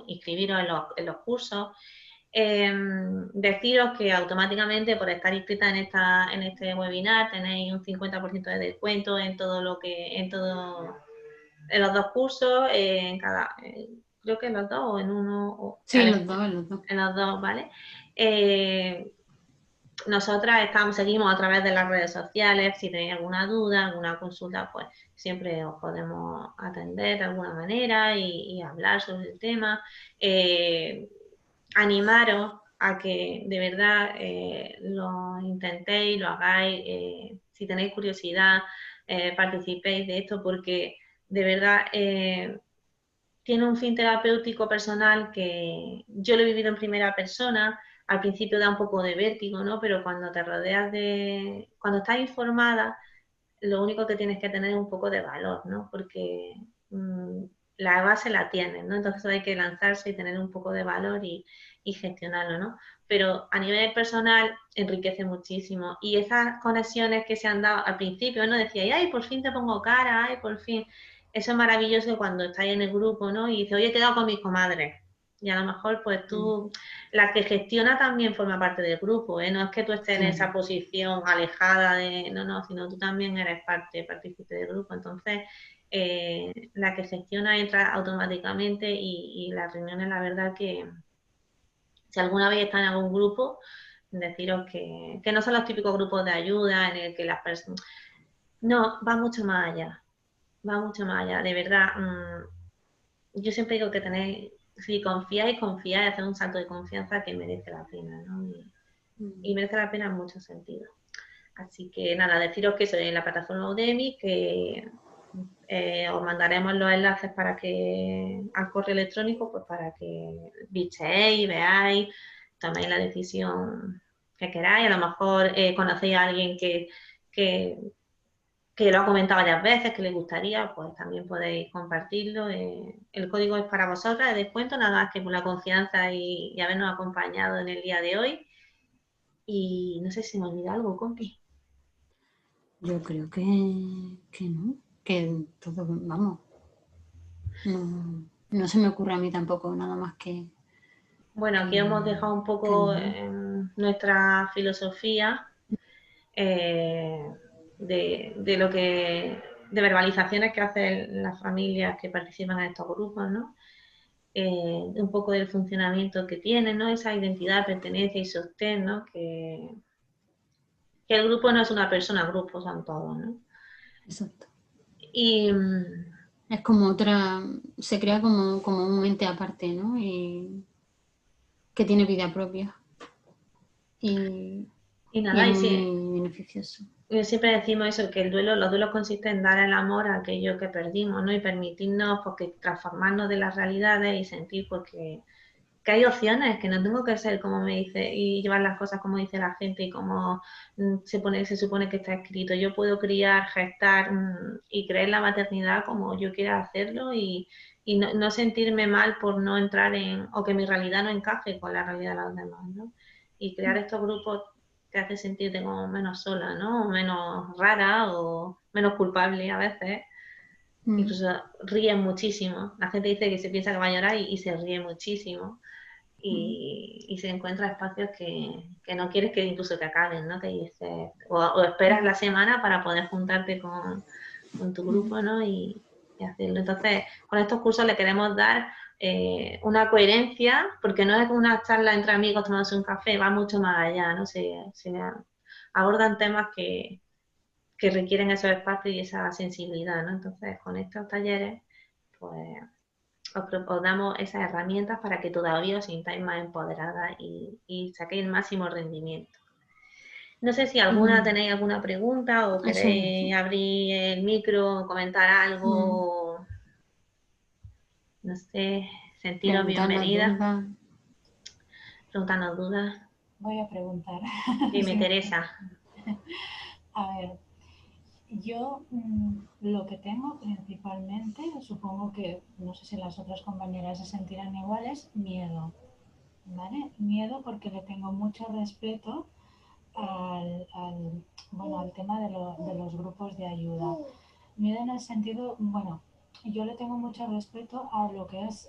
inscribiros en los cursos. Deciros que automáticamente por estar inscrita en este webinar tenéis un 50% de descuento en todo lo que, en los dos cursos, creo que en los dos o en uno, Sí, en los dos. en los dos, ¿vale? Nosotras seguimos a través de las redes sociales. Si tenéis alguna duda, alguna consulta, pues siempre os podemos atender de alguna manera y hablar sobre el tema. Animaros a que de verdad lo intentéis, lo hagáis, si tenéis curiosidad, participéis de esto porque de verdad tiene un fin terapéutico personal que yo lo he vivido en primera persona. Al principio da un poco de vértigo, ¿no? Pero cuando te rodeas cuando estás informada, lo único que tienes que tener es un poco de valor, ¿no? Porque la base la tienes, ¿no? Entonces hay que lanzarse y tener un poco de valor y gestionarlo, ¿no? Pero a nivel personal enriquece muchísimo. Y esas conexiones que se han dado al principio, ¿no? Decía, ay, por fin te pongo cara, ay, por fin. Eso es maravilloso cuando estáis en el grupo, ¿no? Y dice, oye, he quedado con mis comadres. Y a lo mejor, pues tú, la que gestiona también forma parte del grupo, ¿eh? No es que tú estés en esa posición alejada no, sino tú también eres partícipe del grupo. Entonces, la que gestiona entra automáticamente y las reuniones, la verdad que si alguna vez está en algún grupo, deciros que no son los típicos grupos de ayuda en el que las personas... No, va mucho más allá, va mucho más allá, de verdad. Yo siempre digo que tenéis, si confiáis, confiáis, hacer un salto de confianza que merece la pena, ¿no? Y merece la pena en muchos sentidos. Así que nada, deciros que soy en la plataforma Udemy, que os mandaremos los enlaces para que al correo electrónico, pues para que bicheéis, veáis, toméis la decisión que queráis. A lo mejor conocéis a alguien que, que lo ha comentado varias veces, que le gustaría, pues también podéis compartirlo. El código es para vosotras de descuento, nada más que por la confianza y habernos acompañado en el día de hoy. Y no sé si me olvida algo, compi. Yo creo que no, que todo, vamos, no se me ocurre a mí tampoco nada más Bueno, aquí hemos dejado un poco nuestra filosofía de lo que de verbalizaciones que hacen las familias que participan en estos grupos, ¿no? Un poco del funcionamiento que tienen, ¿no? Esa identidad, pertenencia y sostén, ¿no? Que el grupo no es una persona, el grupo son todos, ¿no? Exacto. Y, Es como otra, se crea como un ente aparte, ¿no? Y que tiene vida propia. Y Y es nada, y sí, muy beneficioso. siempre decimos eso, que los duelos consisten en dar el amor a aquello que perdimos, ¿no? Y permitirnos, porque transformarnos de las realidades y sentir, porque que hay opciones, que no tengo que ser como me dice y llevar las cosas como dice la gente y como se supone que está escrito. Yo puedo criar, gestar y creer la maternidad como yo quiera hacerlo y no sentirme mal por no entrar en, o que mi realidad no encaje con la realidad de los demás, ¿no? Y crear estos grupos que hace sentirte como menos sola, ¿no? O menos rara o menos culpable a veces. Mm. Incluso ríen muchísimo. La gente dice que se piensa que va a llorar y se ríe muchísimo y se encuentra espacios que no quieres que incluso te acaben, ¿no? Que dices, o esperas la semana para poder juntarte con tu grupo, ¿no? Y hacerlo. Entonces, con estos cursos le queremos dar una coherencia, porque no es una charla entre amigos tomándose un café, va mucho más allá, ¿no? Se abordan temas que requieren esos espacios y esa sensibilidad, ¿no? Entonces, con estos talleres, pues os damos esas herramientas para que todavía os sintáis más empoderadas y saquéis el máximo rendimiento. No sé si alguna Y tenéis alguna pregunta o eso, queréis abrir el micro, comentar algo, no sé, sentiros preguntarnos bienvenida, dudas. preguntarnos dudas. Voy a preguntar. Dime, Sí. Teresa. A ver, yo lo que tengo principalmente, supongo que, no sé si las otras compañeras se sentirán iguales, miedo, ¿vale? Miedo porque le tengo mucho respeto bueno, al tema de los grupos de ayuda. Miedo en el sentido, bueno, yo le tengo mucho respeto a lo que es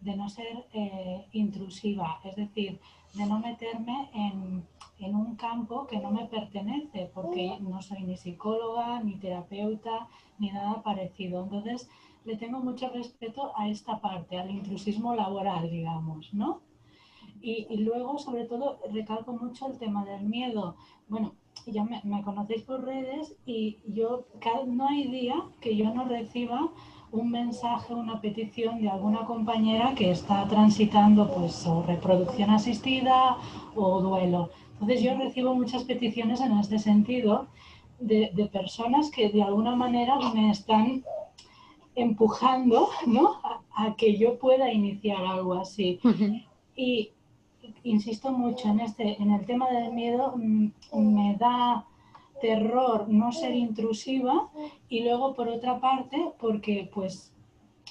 de no ser intrusiva, es decir, de no meterme en un campo que no me pertenece, porque no soy ni psicóloga, ni terapeuta, ni nada parecido. Entonces, le tengo mucho respeto a esta parte, al intrusismo laboral, digamos, ¿no? Y luego, sobre todo, recalco mucho el tema del miedo. Bueno, ya me conocéis por redes y yo no hay día que yo no reciba un mensaje, una petición de alguna compañera que está transitando pues o reproducción asistida o duelo. Entonces yo recibo muchas peticiones en este sentido de personas que de alguna manera me están empujando, ¿no? A que yo pueda iniciar algo así. Y insisto mucho en el tema del miedo, me da terror no ser intrusiva y luego por otra parte, porque pues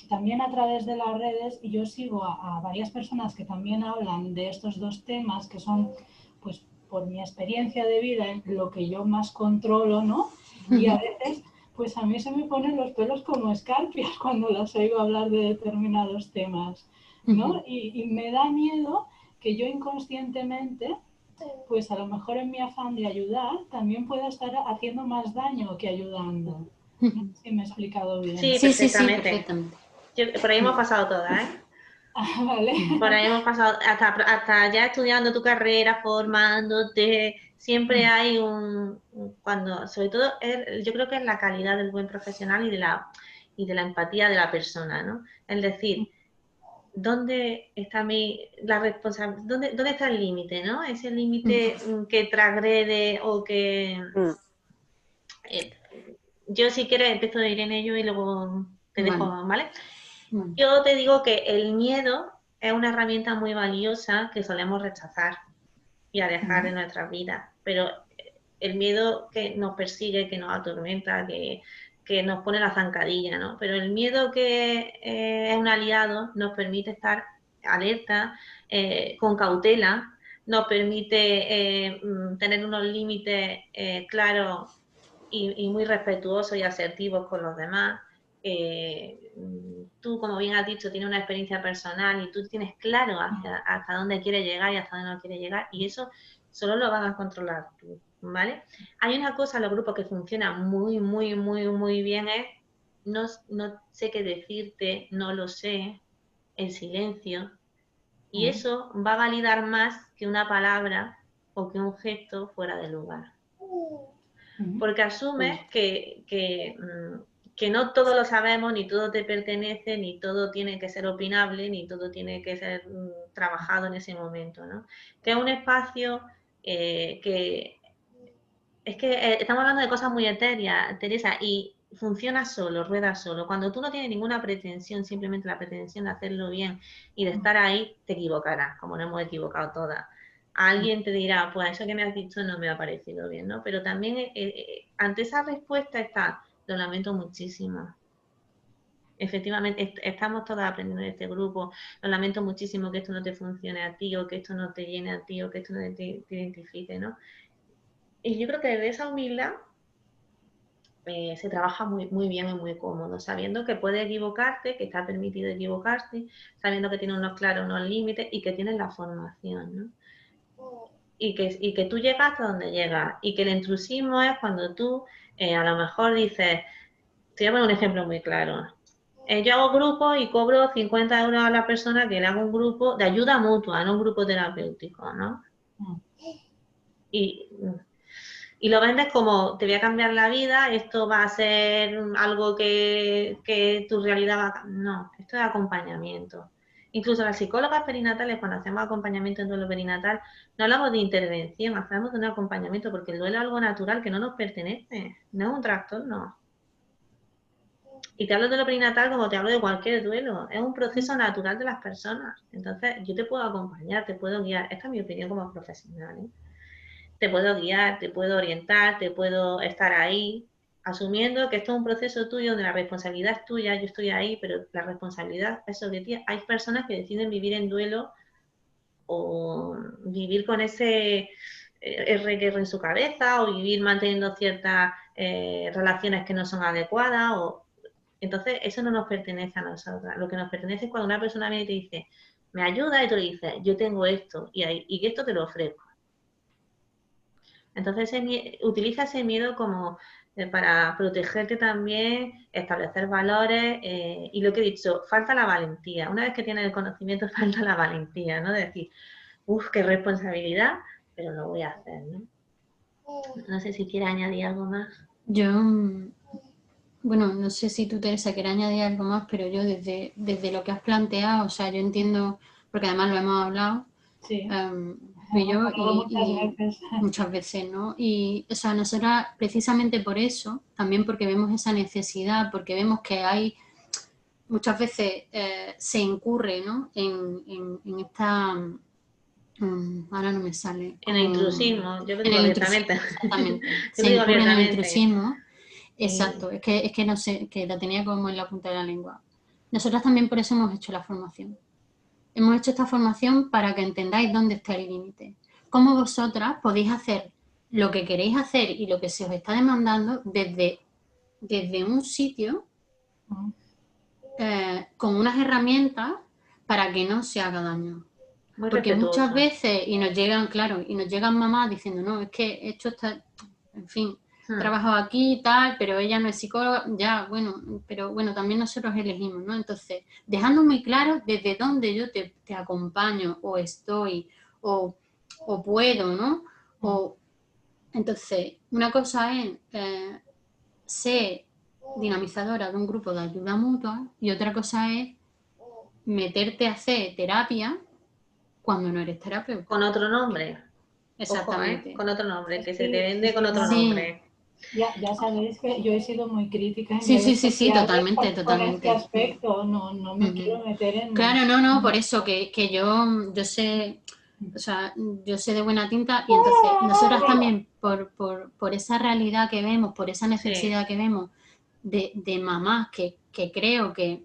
también a través de las redes yo sigo a varias personas que también hablan de estos dos temas que son pues por mi experiencia de vida lo que yo más controlo, ¿no? Y a veces pues a mí se me ponen los pelos como escarpias cuando las oigo hablar de determinados temas, ¿no? Y me da miedo que yo inconscientemente, pues a lo mejor en mi afán de ayudar, también pueda estar haciendo más daño que ayudando. No sé si me he explicado bien. Sí, Sí, sí, sí, perfectamente. perfectamente. Por ahí hemos pasado todas, ¿eh? Ah, vale. Por ahí hemos pasado, hasta ya estudiando tu carrera, formándote, siempre hay cuando, sobre todo, yo creo que es la calidad del buen profesional y de la empatía de la persona, ¿no? Es decir, ¿dónde está la responsabilidad? ¿Dónde está el límite, ¿no? Ese límite que transgrede o que... eh, yo si quieres empiezo a ir en ello y luego te dejo, Vale. ¿vale? Vale. Yo te digo que el miedo es una herramienta muy valiosa que solemos rechazar y alejar de nuestras vidas, pero el miedo que nos persigue, que nos atormenta, que nos pone la zancadilla, ¿no? Pero el miedo que es un aliado nos permite estar alerta, con cautela, nos permite tener unos límites claros y muy respetuosos y asertivos con los demás. Tú, como bien has dicho, tienes una experiencia personal y tú tienes claro hasta dónde quieres llegar y hasta dónde no quieres llegar y eso solo lo vas a controlar tú, ¿vale? Hay una cosa en los grupos que funciona muy, muy, muy, muy bien es no sé qué decirte, no lo sé, el silencio y eso va a validar más que una palabra o que un gesto fuera de lugar porque asumes que que no todo lo sabemos, ni todo te pertenece, ni todo tiene que ser opinable, ni todo tiene que ser trabajado en ese momento, ¿no? Que es un espacio que es que estamos hablando de cosas muy etéreas, Teresa, y funciona solo, rueda solo. Cuando tú no tienes ninguna pretensión, simplemente la pretensión de hacerlo bien y de estar ahí, te equivocarás, como nos hemos equivocado todas. Alguien te dirá, pues eso que me has dicho no me ha parecido bien, ¿no? Pero también ante esa respuesta está, lo lamento muchísimo. Efectivamente, estamos todas aprendiendo en este grupo. Lo lamento muchísimo que esto no te funcione a ti, o que esto no te llene a ti, o que esto no te identifique, ¿no? Y yo creo que desde esa humildad se trabaja muy, muy bien y muy cómodo, sabiendo que puedes equivocarte, que está permitido equivocarse, sabiendo que tiene unos claros, unos límites y que tienes la formación, ¿no? Y que tú llegas hasta donde llegas, y que el intrusismo es cuando tú a lo mejor dices, te voy a poner un ejemplo muy claro. Yo hago grupos y cobro 50 euros a la persona que le hago un grupo de ayuda mutua, no un grupo terapéutico, ¿no? Y lo vendes como, te voy a cambiar la vida, esto va a ser algo que tu realidad va a... No, esto es acompañamiento. Incluso las psicólogas perinatales, cuando hacemos acompañamiento en duelo perinatal, no hablamos de intervención, hablamos de un acompañamiento, porque el duelo es algo natural que no nos pertenece, no es un trastorno. Y te hablo de lo perinatal como te hablo de cualquier duelo, es un proceso natural de las personas. Entonces, yo te puedo acompañar, te puedo guiar, esta es mi opinión como profesional, ¿eh? Te puedo guiar, te puedo orientar, te puedo estar ahí, asumiendo que esto es un proceso tuyo donde la responsabilidad es tuya, yo estoy ahí, pero la responsabilidad es sobre ti. Hay personas que deciden vivir en duelo o vivir con ese RQR en su cabeza, o vivir manteniendo ciertas relaciones que no son adecuadas, o... Entonces eso no nos pertenece a nosotras. Lo que nos pertenece es cuando una persona viene y te dice, me ayuda, y tú le dices, yo tengo esto y esto te lo ofrezco. Entonces utiliza ese miedo como para protegerte también, establecer valores y lo que he dicho, falta la valentía. Una vez que tienes el conocimiento, falta la valentía, ¿no? De decir, uff, qué responsabilidad, pero lo voy a hacer, ¿no? No sé si quieres añadir algo más. Yo, bueno, no sé si tú, Teresa, quieres añadir algo más, pero yo desde lo que has planteado, o sea, yo entiendo, porque además lo hemos hablado, Sí. y yo muchas veces, ¿no? Y, o sea, nosotras precisamente por eso, también porque vemos esa necesidad, porque vemos que hay, muchas veces se incurre, ¿no? En esta... ahora no me sale. En el intrusismo, yo lo En digo el abiertamente. intrusismo, exactamente. Yo Se lo digo incurre en el abiertamente. intrusismo. Exacto, es que no sé, que la tenía como en la punta de la lengua. Nosotras también por eso hemos hecho la formación. Hemos hecho esta formación para que entendáis dónde está el límite. Cómo vosotras podéis hacer lo que queréis hacer y lo que se os está demandando desde un sitio con unas herramientas para que no se haga daño. Muy porque respetuoso. muchas veces, y nos llegan mamás diciendo, no, es que esto está, en fin, he trabajado aquí y tal, pero ella no es psicóloga, ya, bueno, pero bueno, también nosotros elegimos, ¿no? Entonces, dejando muy claro desde dónde yo te acompaño, o estoy, o puedo, ¿no? O, entonces, una cosa es ser dinamizadora de un grupo de ayuda mutua, y otra cosa es meterte a hacer terapia cuando no eres terapeuta. Con otro nombre. Exactamente. Ojo, Con otro nombre, Es que se te vende con otro no. nombre. Ya sabéis que yo he sido muy crítica en Sí, redes sociales totalmente. con este aspecto. No me quiero meter en... Claro, no, por eso que yo sé, o sea, yo sé de buena tinta, y entonces nosotras también por esa realidad que vemos, por esa necesidad que vemos de mamás que creo que,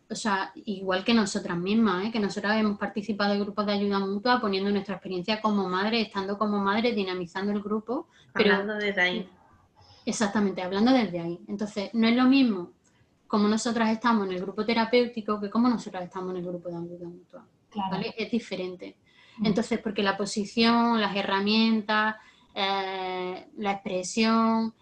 o sea, igual que nosotras mismas, que nosotras hemos participado en grupos de ayuda mutua poniendo nuestra experiencia como madre, estando como madre, dinamizando el grupo. Hablando desde ahí. Exactamente, hablando desde ahí. Entonces, no es lo mismo como nosotras estamos en el grupo terapéutico que como nosotras estamos en el grupo de ayuda mutua. Claro. ¿Vale? Es diferente. Entonces, porque la posición, las herramientas, la expresión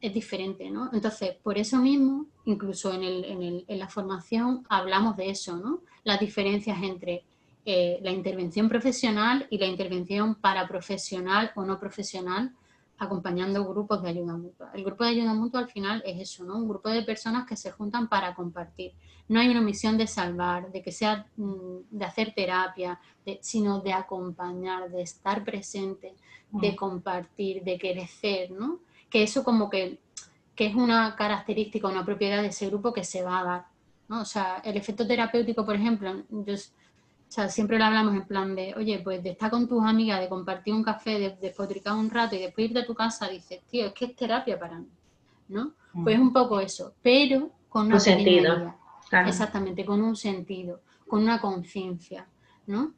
es diferente, ¿no? Entonces, por eso mismo, incluso en la formación hablamos de eso, ¿no? Las diferencias entre la intervención profesional y la intervención paraprofesional o no profesional, acompañando grupos de ayuda mutua. El grupo de ayuda mutua al final es eso, ¿no? Un grupo de personas que se juntan para compartir. No hay una misión de salvar, de que sea de hacer terapia, sino de acompañar, de estar presente, de compartir, de crecer, ¿no? Que eso como que es una característica, una propiedad de ese grupo que se va a dar, ¿no? O sea, el efecto terapéutico, por ejemplo, o sea, siempre lo hablamos en plan de, oye, pues de estar con tus amigas, de compartir un café, de despotricar un rato y después irte a tu casa, dices, tío, es que es terapia para mí, ¿no? Pues es un poco eso, pero con Un una pequeña sentido, guía. claro. Exactamente, con un sentido, con una conciencia, ¿no?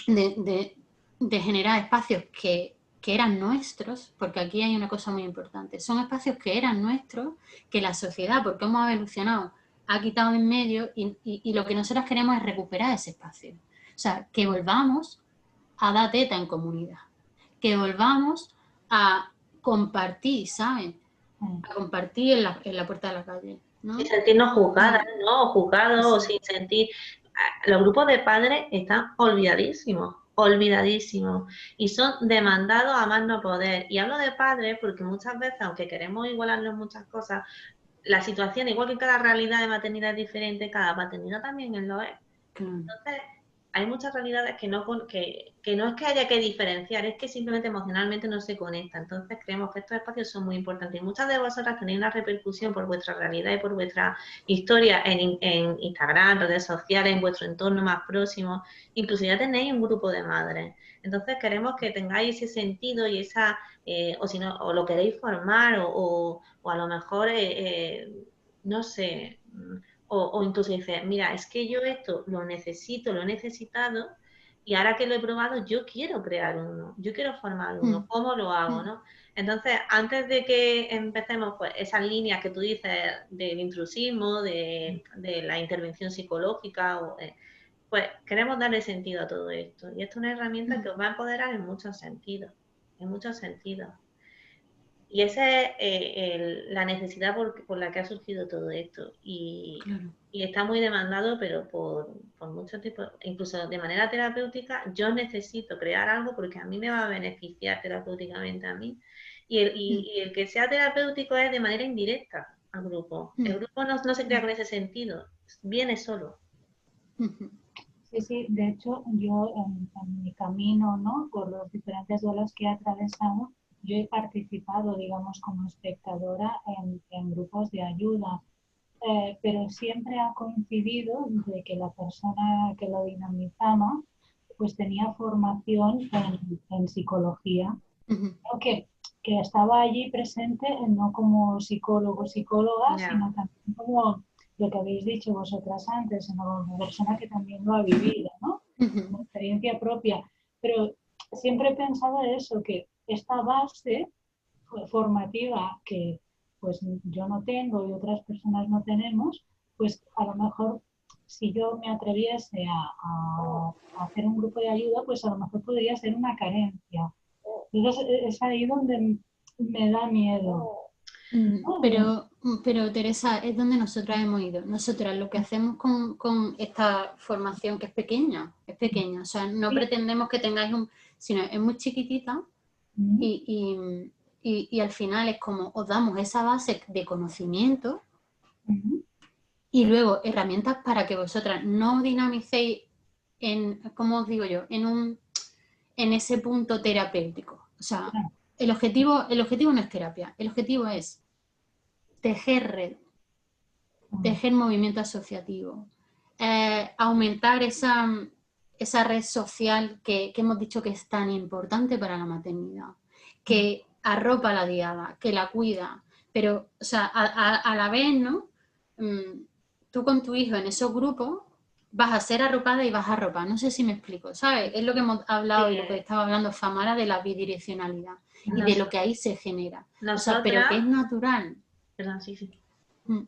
De generar espacios que eran nuestros, porque aquí hay una cosa muy importante, son espacios que eran nuestros, que la sociedad, porque hemos evolucionado, ha quitado de en medio y lo que nosotros queremos es recuperar ese espacio. O sea, que volvamos a dar teta en comunidad, que volvamos a compartir, ¿saben? A compartir en la puerta de la calle, ¿no? Sin sentirnos juzgadas, ¿no? O juzgados, o sin sentir... Los grupos de padres están olvidadísimos, olvidadísimos, y son demandados a más no poder. Y hablo de padres porque muchas veces, aunque queremos igualarnos muchas cosas, la situación, igual que cada realidad de maternidad es diferente, cada paternidad también lo es. Claro. Entonces, hay muchas realidades que no es que haya que diferenciar, es que simplemente emocionalmente no se conecta. Entonces, creemos que estos espacios son muy importantes. Y muchas de vosotras tenéis una repercusión por vuestra realidad y por vuestra historia en Instagram, redes sociales, en vuestro entorno más próximo. Incluso ya tenéis un grupo de madres. Entonces, queremos que tengáis ese sentido y esa, o si no, o lo queréis formar, o a lo mejor, no sé, o incluso dices, mira, es que yo esto lo necesito, lo he necesitado, y ahora que lo he probado, yo quiero crear uno, yo quiero formar uno, ¿cómo lo hago, no? Entonces, antes de que empecemos, pues, esas líneas que tú dices del intrusismo, de la intervención psicológica, pues queremos darle sentido a todo esto. Y esto es una herramienta que os va a empoderar en muchos sentidos, en muchos sentidos. Y esa es la necesidad por la que ha surgido todo esto. Claro. Y está muy demandado, pero por muchos tipos, incluso de manera terapéutica, yo necesito crear algo porque a mí me va a beneficiar terapéuticamente a mí. Y el que sea terapéutico es de manera indirecta al grupo. El grupo no se crea con ese sentido, viene solo. Sí, sí, de hecho yo en mi camino, ¿no? Por los diferentes duelos que he atravesado, yo he participado, digamos, como espectadora en grupos de ayuda, pero siempre ha coincidido de que la persona que lo dinamizaba pues tenía formación en psicología, ¿no? Que estaba allí presente no como psicólogo o psicóloga, sino también como lo que habéis dicho vosotras antes, sino como persona que también lo ha vivido, ¿no? Como experiencia propia. Pero siempre he pensado eso, que esta base formativa que pues yo no tengo y otras personas no tenemos, pues a lo mejor si yo me atreviese a hacer un grupo de ayuda, pues a lo mejor podría ser una carencia. Entonces es ahí donde me da miedo. Pero Teresa, es donde nosotras hemos ido. Nosotras lo que hacemos con esta formación, que es pequeña, o sea, no pretendemos que tengáis sino es muy chiquitita y al final es como os damos esa base de conocimiento y luego herramientas para que vosotras no dinamicéis ¿cómo os digo yo? En ese punto terapéutico. O sea, el objetivo no es terapia, el objetivo es tejer red, tejer movimiento asociativo, aumentar esa red social que hemos dicho que es tan importante para la maternidad, que arropa a la diada, que la cuida, pero, o sea, a la vez, ¿no? Tú con tu hijo en esos grupos vas a ser arropada y vas a arropar. No sé si me explico, ¿sabes? Es lo que hemos hablado y lo que estaba hablando Famara de la bidireccionalidad y de lo que ahí se genera. O sea, pero que es natural. Perdón, sí, sí. Mm.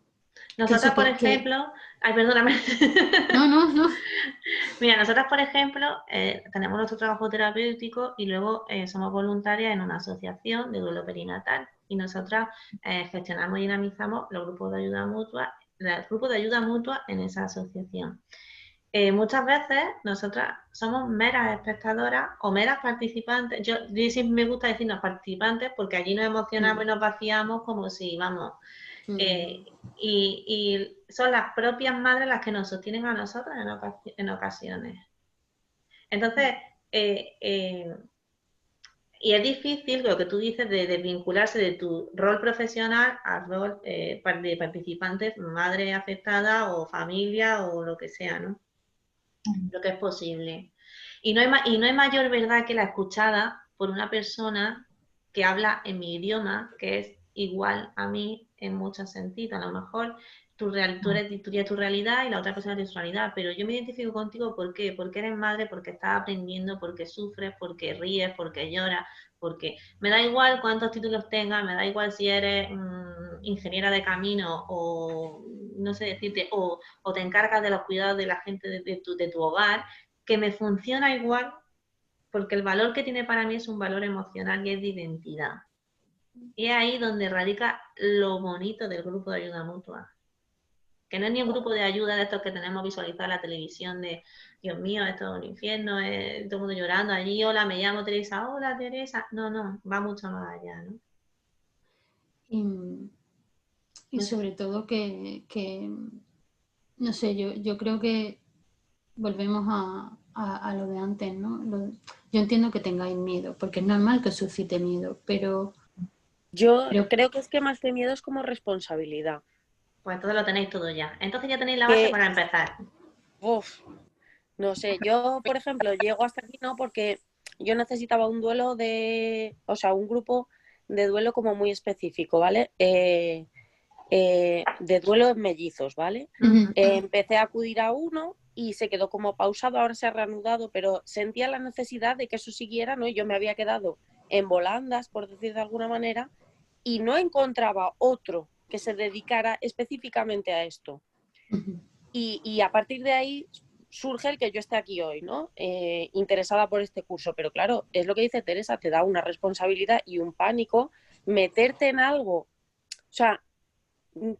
Nosotras, por ejemplo... Ay, perdóname. No. Mira, nosotras, por ejemplo, tenemos nuestro trabajo terapéutico y luego somos voluntarias en una asociación de duelo perinatal y nosotras gestionamos y dinamizamos los grupos de ayuda mutua, el grupo de ayuda mutua en esa asociación. muchas veces nosotras somos meras espectadoras o meras participantes. Yo siempre me gusta decirnos participantes porque allí nos emocionamos y nos vaciamos como si, vamos, y son las propias madres las que nos sostienen a nosotras en ocasiones. Entonces, y es difícil lo que tú dices de vincularse de tu rol profesional al rol de participante, madre afectada o familia o lo que sea, ¿no? Lo que es posible. Y no hay mayor verdad que la escuchada por una persona que habla en mi idioma, que es igual a mí en muchos sentidos. A lo mejor tú tienes tu realidad y la otra persona tiene su realidad, pero yo me identifico contigo ¿por qué? Porque eres madre, porque estás aprendiendo, porque sufres, porque ríes, porque lloras, porque me da igual cuántos títulos tengas, me da igual si eres ingeniera de camino o no sé decirte, o te encargas de los cuidados de la gente de tu hogar, que me funciona igual porque el valor que tiene para mí es un valor emocional y es de identidad. Y es ahí donde radica lo bonito del grupo de ayuda mutua. Que no es ni un grupo de ayuda de estos que tenemos visualizado en la televisión de, Dios mío, esto es un infierno, todo el mundo llorando allí, hola, me llamo Teresa, hola Teresa. No, no, va mucho más allá, ¿no? Y sobre todo que no sé, yo creo que volvemos a lo de antes, ¿no? Yo entiendo que tengáis miedo, porque es normal que os suscite miedo, pero... Yo creo que es que más que miedo es como responsabilidad. Pues entonces lo tenéis todo ya. Entonces ya tenéis la base para empezar. No sé, yo, por ejemplo, llego hasta aquí, ¿no? Porque yo necesitaba un duelo o sea, un grupo de duelo como muy específico, ¿vale? De duelo en mellizos, ¿vale? Empecé a acudir a uno y se quedó como pausado, ahora se ha reanudado, pero sentía la necesidad de que eso siguiera, ¿no? Y yo me había quedado en volandas, por decir de alguna manera, y no encontraba otro que se dedicara específicamente a esto. Y a partir de ahí surge el que yo esté aquí hoy, ¿no? Interesada por este curso, pero claro, es lo que dice Teresa, te da una responsabilidad y un pánico meterte en algo, o sea,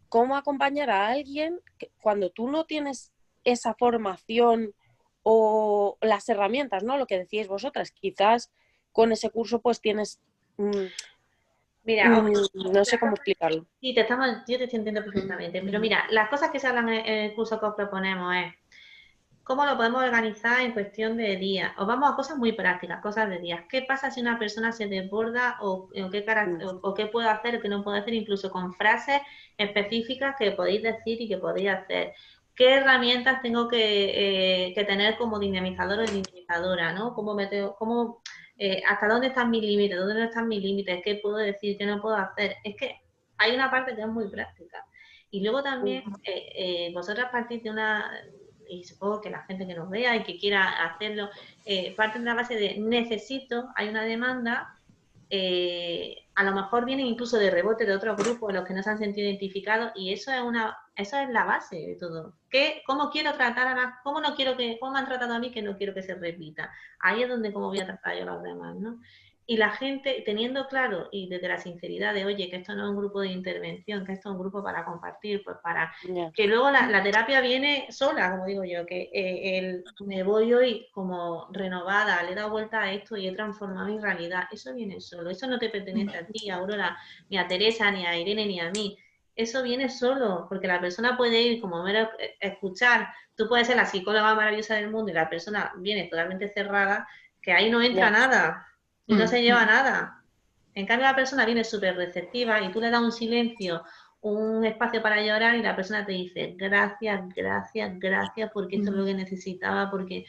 ¿cómo acompañar a alguien cuando tú no tienes esa formación o las herramientas, ¿no? Lo que decíais vosotras, quizás con ese curso pues tienes... Mira, no sé cómo explicarlo. Sí, yo te entiendo perfectamente, pero mira, las cosas que se hablan en el curso que os proponemos es cómo lo podemos organizar en cuestión de días. Os vamos a cosas muy prácticas, cosas de días. ¿Qué pasa si una persona se desborda o qué puedo hacer o qué no puedo hacer, incluso con frases específicas que podéis decir y que podéis hacer? ¿Qué herramientas tengo que tener como dinamizador o dinamizadora, ¿no? ¿Hasta dónde están mis límites? ¿Dónde no están mis límites? ¿Qué puedo decir? ¿Qué no puedo hacer? Es que hay una parte que es muy práctica. Y luego también vosotras partís de una, y supongo que la gente que nos vea y que quiera hacerlo, parte de la base de necesito, hay una demanda, a lo mejor vienen incluso de rebote de otros grupos en los que no se han sentido identificados y eso es la base de todo. ¿Cómo quiero tratar a las, cómo me han tratado a mí que no quiero que se repita? Ahí es donde cómo voy a tratar yo a los demás, ¿no? Y la gente teniendo claro y desde la sinceridad de, oye, que esto no es un grupo de intervención, que esto es un grupo para compartir, pues que luego la terapia viene sola, como digo yo, que me voy hoy como renovada, le he dado vuelta a esto y he transformado mi realidad. Eso viene solo, eso no te pertenece a ti, a Aurora, ni a Teresa, ni a Irene, ni a mí. Eso viene solo, porque la persona puede ir como mero escuchar, tú puedes ser la psicóloga maravillosa del mundo y la persona viene totalmente cerrada, que ahí no entra nada. Y no se lleva nada. En cambio, la persona viene súper receptiva y tú le das un silencio, un espacio para llorar y la persona te dice gracias, gracias, gracias, porque esto es lo que necesitaba, porque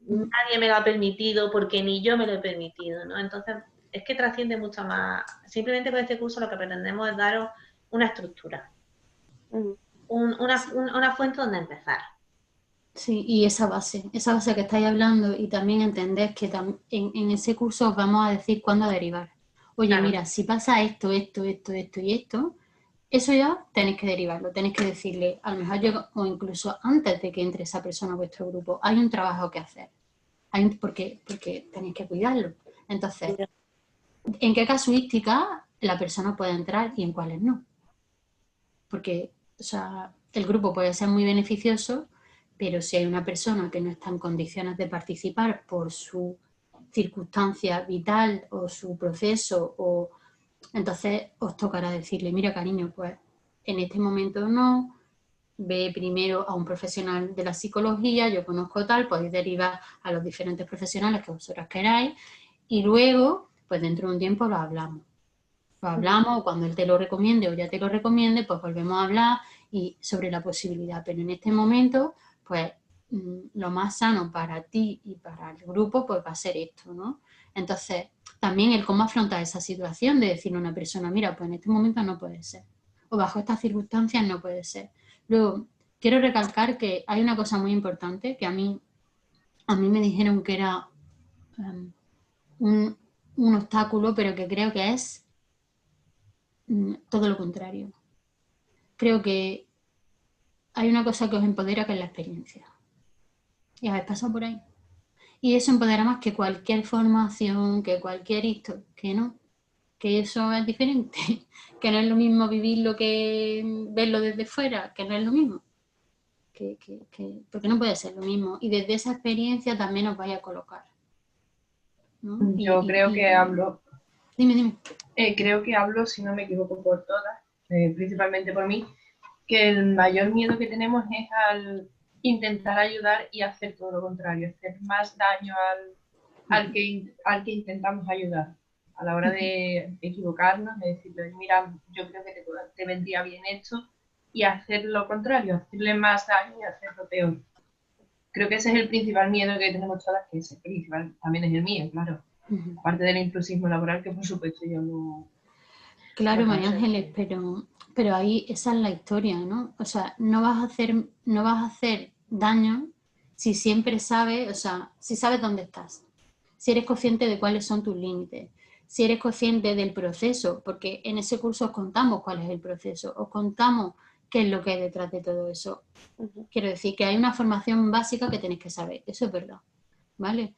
nadie me lo ha permitido, porque ni yo me lo he permitido, ¿no? Entonces, es que trasciende mucho más. Simplemente con este curso lo que pretendemos es daros una estructura, una fuente donde empezar. Sí, y esa base que estáis hablando y también entender que en ese curso os vamos a decir cuándo derivar. Oye, claro. Mira, si pasa esto y esto, eso ya tenéis que derivarlo, tenéis que decirle, a lo mejor o incluso antes de que entre esa persona a vuestro grupo, hay un trabajo que hacer, porque tenéis que cuidarlo. Entonces, ¿en qué casuística la persona puede entrar y en cuáles no? Porque, o sea, el grupo puede ser muy beneficioso, pero si hay una persona que no está en condiciones de participar por su circunstancia vital o su proceso, o entonces os tocará decirle, mira cariño, pues en este momento no, ve primero a un profesional de la psicología, yo conozco tal, podéis derivar a los diferentes profesionales que vosotras queráis y luego, pues dentro de un tiempo lo hablamos. Lo hablamos, o cuando él te lo recomiende o ya te lo recomiende, pues volvemos a hablar y sobre la posibilidad. Pero en este momento, pues lo más sano para ti y para el grupo, pues va a ser esto, ¿no? Entonces, también el cómo afrontar esa situación de decirle a una persona, mira, pues en este momento no puede ser. O bajo estas circunstancias no puede ser. Luego, quiero recalcar que hay una cosa muy importante que a mí me dijeron que era un obstáculo, pero que creo que es todo lo contrario. Creo que hay una cosa que os empodera, que es la experiencia. Y habéis pasado por ahí. Y eso empodera más que cualquier formación, que cualquier historia, que no, que eso es diferente, que no es lo mismo vivirlo que verlo desde fuera, que no es lo mismo. Porque no puede ser lo mismo. Y desde esa experiencia también os vais a colocar, ¿no? Yo creo que hablo. Dime. Creo que hablo, si no me equivoco, por todas, principalmente por mí, que el mayor miedo que tenemos es al intentar ayudar y hacer todo lo contrario, hacer más daño al que intentamos ayudar. A la hora de equivocarnos, de decirle, mira, yo creo que te vendría bien esto, y hacer lo contrario, hacerle más daño y hacerlo peor. Creo que ese es el principal miedo que tenemos todas, que es el principal, también es el mío, claro. Aparte del intrusismo laboral, que por supuesto yo no... Claro, María Ángeles, pero ahí esa es la historia, ¿no? O sea, no vas a hacer daño si siempre sabes, o sea, si sabes dónde estás, si eres consciente de cuáles son tus límites, si eres consciente del proceso, porque en ese curso os contamos cuál es el proceso, os contamos qué es lo que hay detrás de todo eso. Quiero decir que hay una formación básica que tenéis que saber, eso es verdad, ¿vale?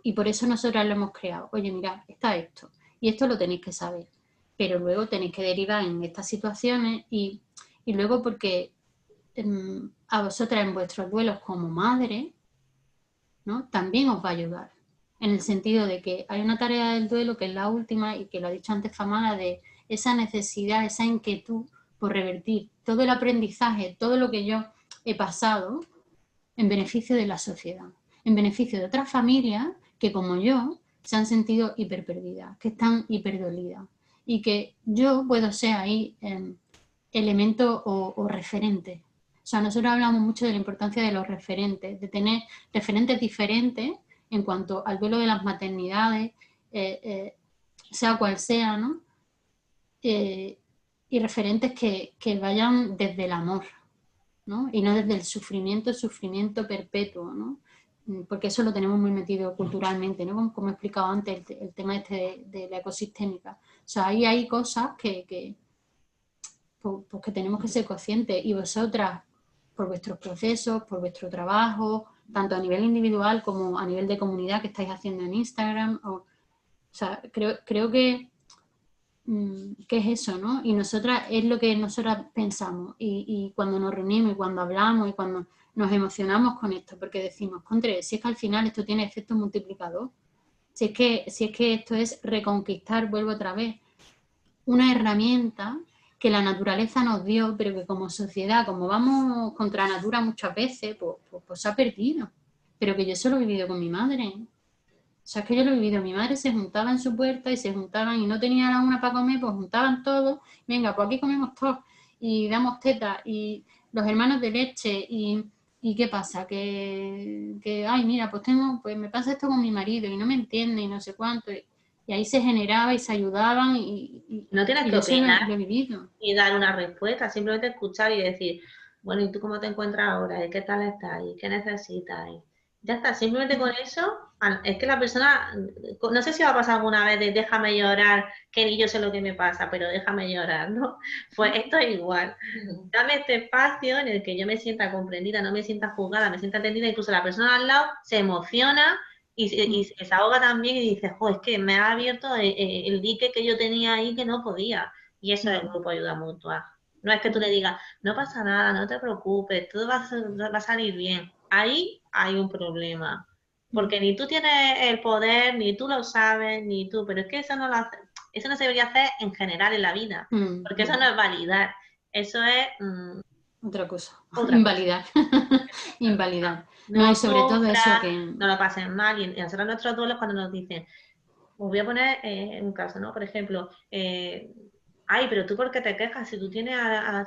Y por eso nosotras lo hemos creado. Oye, mirad, está esto, y esto lo tenéis que saber. Pero luego tenéis que derivar en estas situaciones y luego porque a vosotras en vuestros duelos como madre, ¿no? También os va a ayudar. En el sentido de que hay una tarea del duelo que es la última y que lo ha dicho antes Famara, de esa necesidad, esa inquietud por revertir todo el aprendizaje, todo lo que yo he pasado en beneficio de la sociedad, en beneficio de otras familias que como yo se han sentido hiperperdidas, que están hiperdolidas. Y que yo puedo ser ahí elemento o referente. O sea, nosotros hablamos mucho de la importancia de los referentes, de tener referentes diferentes en cuanto al duelo de las maternidades, sea cual sea, ¿no? Y referentes que vayan desde el amor, ¿no? Y no desde el sufrimiento perpetuo, ¿no? Porque eso lo tenemos muy metido culturalmente, ¿no? Como he explicado antes, el tema de la ecosistémica. O sea, ahí hay cosas que tenemos que ser conscientes, y vosotras, por vuestros procesos, por vuestro trabajo, tanto a nivel individual como a nivel de comunidad que estáis haciendo en Instagram, o sea, creo que es eso, ¿no? Y nosotras, es lo que nosotras pensamos, y cuando nos reunimos y cuando hablamos y cuando nos emocionamos con esto, porque decimos, contre, si es que al final esto tiene efecto multiplicador, si es que esto es reconquistar, vuelvo otra vez, una herramienta que la naturaleza nos dio, pero que como sociedad, como vamos contra natura muchas veces, pues se ha perdido. Pero que yo eso lo he vivido con mi madre. O sea, es que yo lo he vivido. Mi madre se juntaba en su puerta y se juntaban y no tenía la una para comer, pues juntaban todos. Venga, pues aquí comemos todos y damos teta y los hermanos de leche y ¿qué pasa? Que ay, mira, pues me pasa esto con mi marido y no me entiende y no sé cuánto. Y ahí se generaba y se ayudaban y no tienes que yo opinar lo he vivido. Y dar una respuesta, simplemente escuchar y decir, bueno, ¿y tú cómo te encuentras ahora? ¿Y qué tal estás? ¿Y qué necesitas? Y ya está, simplemente con eso, es que la persona, no sé si va a pasar alguna vez de déjame llorar, que ni yo sé lo que me pasa, pero déjame llorar, ¿no? Pues esto es igual. Dame este espacio en el que yo me sienta comprendida, no me sienta juzgada, me sienta atendida, incluso la persona al lado se emociona y se desahoga también y dice, jo, es que me ha abierto el dique que yo tenía ahí que no podía. Y eso es el grupo ayuda mutua. No es que tú le digas, no pasa nada, no te preocupes, todo va a salir bien. Ahí hay un problema. Porque ni tú tienes el poder, ni tú lo sabes, ni tú. Pero es que eso eso no se debería hacer en general en la vida. Porque eso no es validar. Eso es otra cosa. Otra Invalidar. Invalidar. No, y sobre todo eso que... No lo pasen mal. Y nosotros nuestros duelos cuando nos dicen, os voy a poner un caso, ¿no? Por ejemplo, ay, pero tú ¿por qué te quejas? Si tú tienes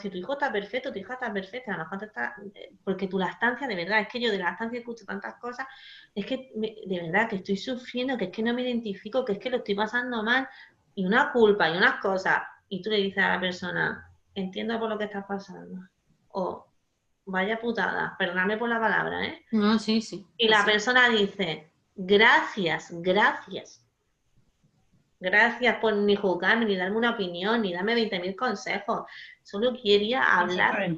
si tu hijo está perfecto, tu hija está perfecta, a lo mejor te está... Porque tu lactancia, de verdad, es que yo de lactancia escucho tantas cosas, es que de verdad que estoy sufriendo, que es que no me identifico, que es que lo estoy pasando mal, y una culpa y unas cosas, y tú le dices a la persona, entiendo por lo que estás pasando, o vaya putada, perdóname por la palabra, ¿eh? No, sí, sí. Y la persona dice, gracias, gracias. Gracias por ni juzgarme, ni darme una opinión, ni darme 20.000 consejos. Solo quería hablar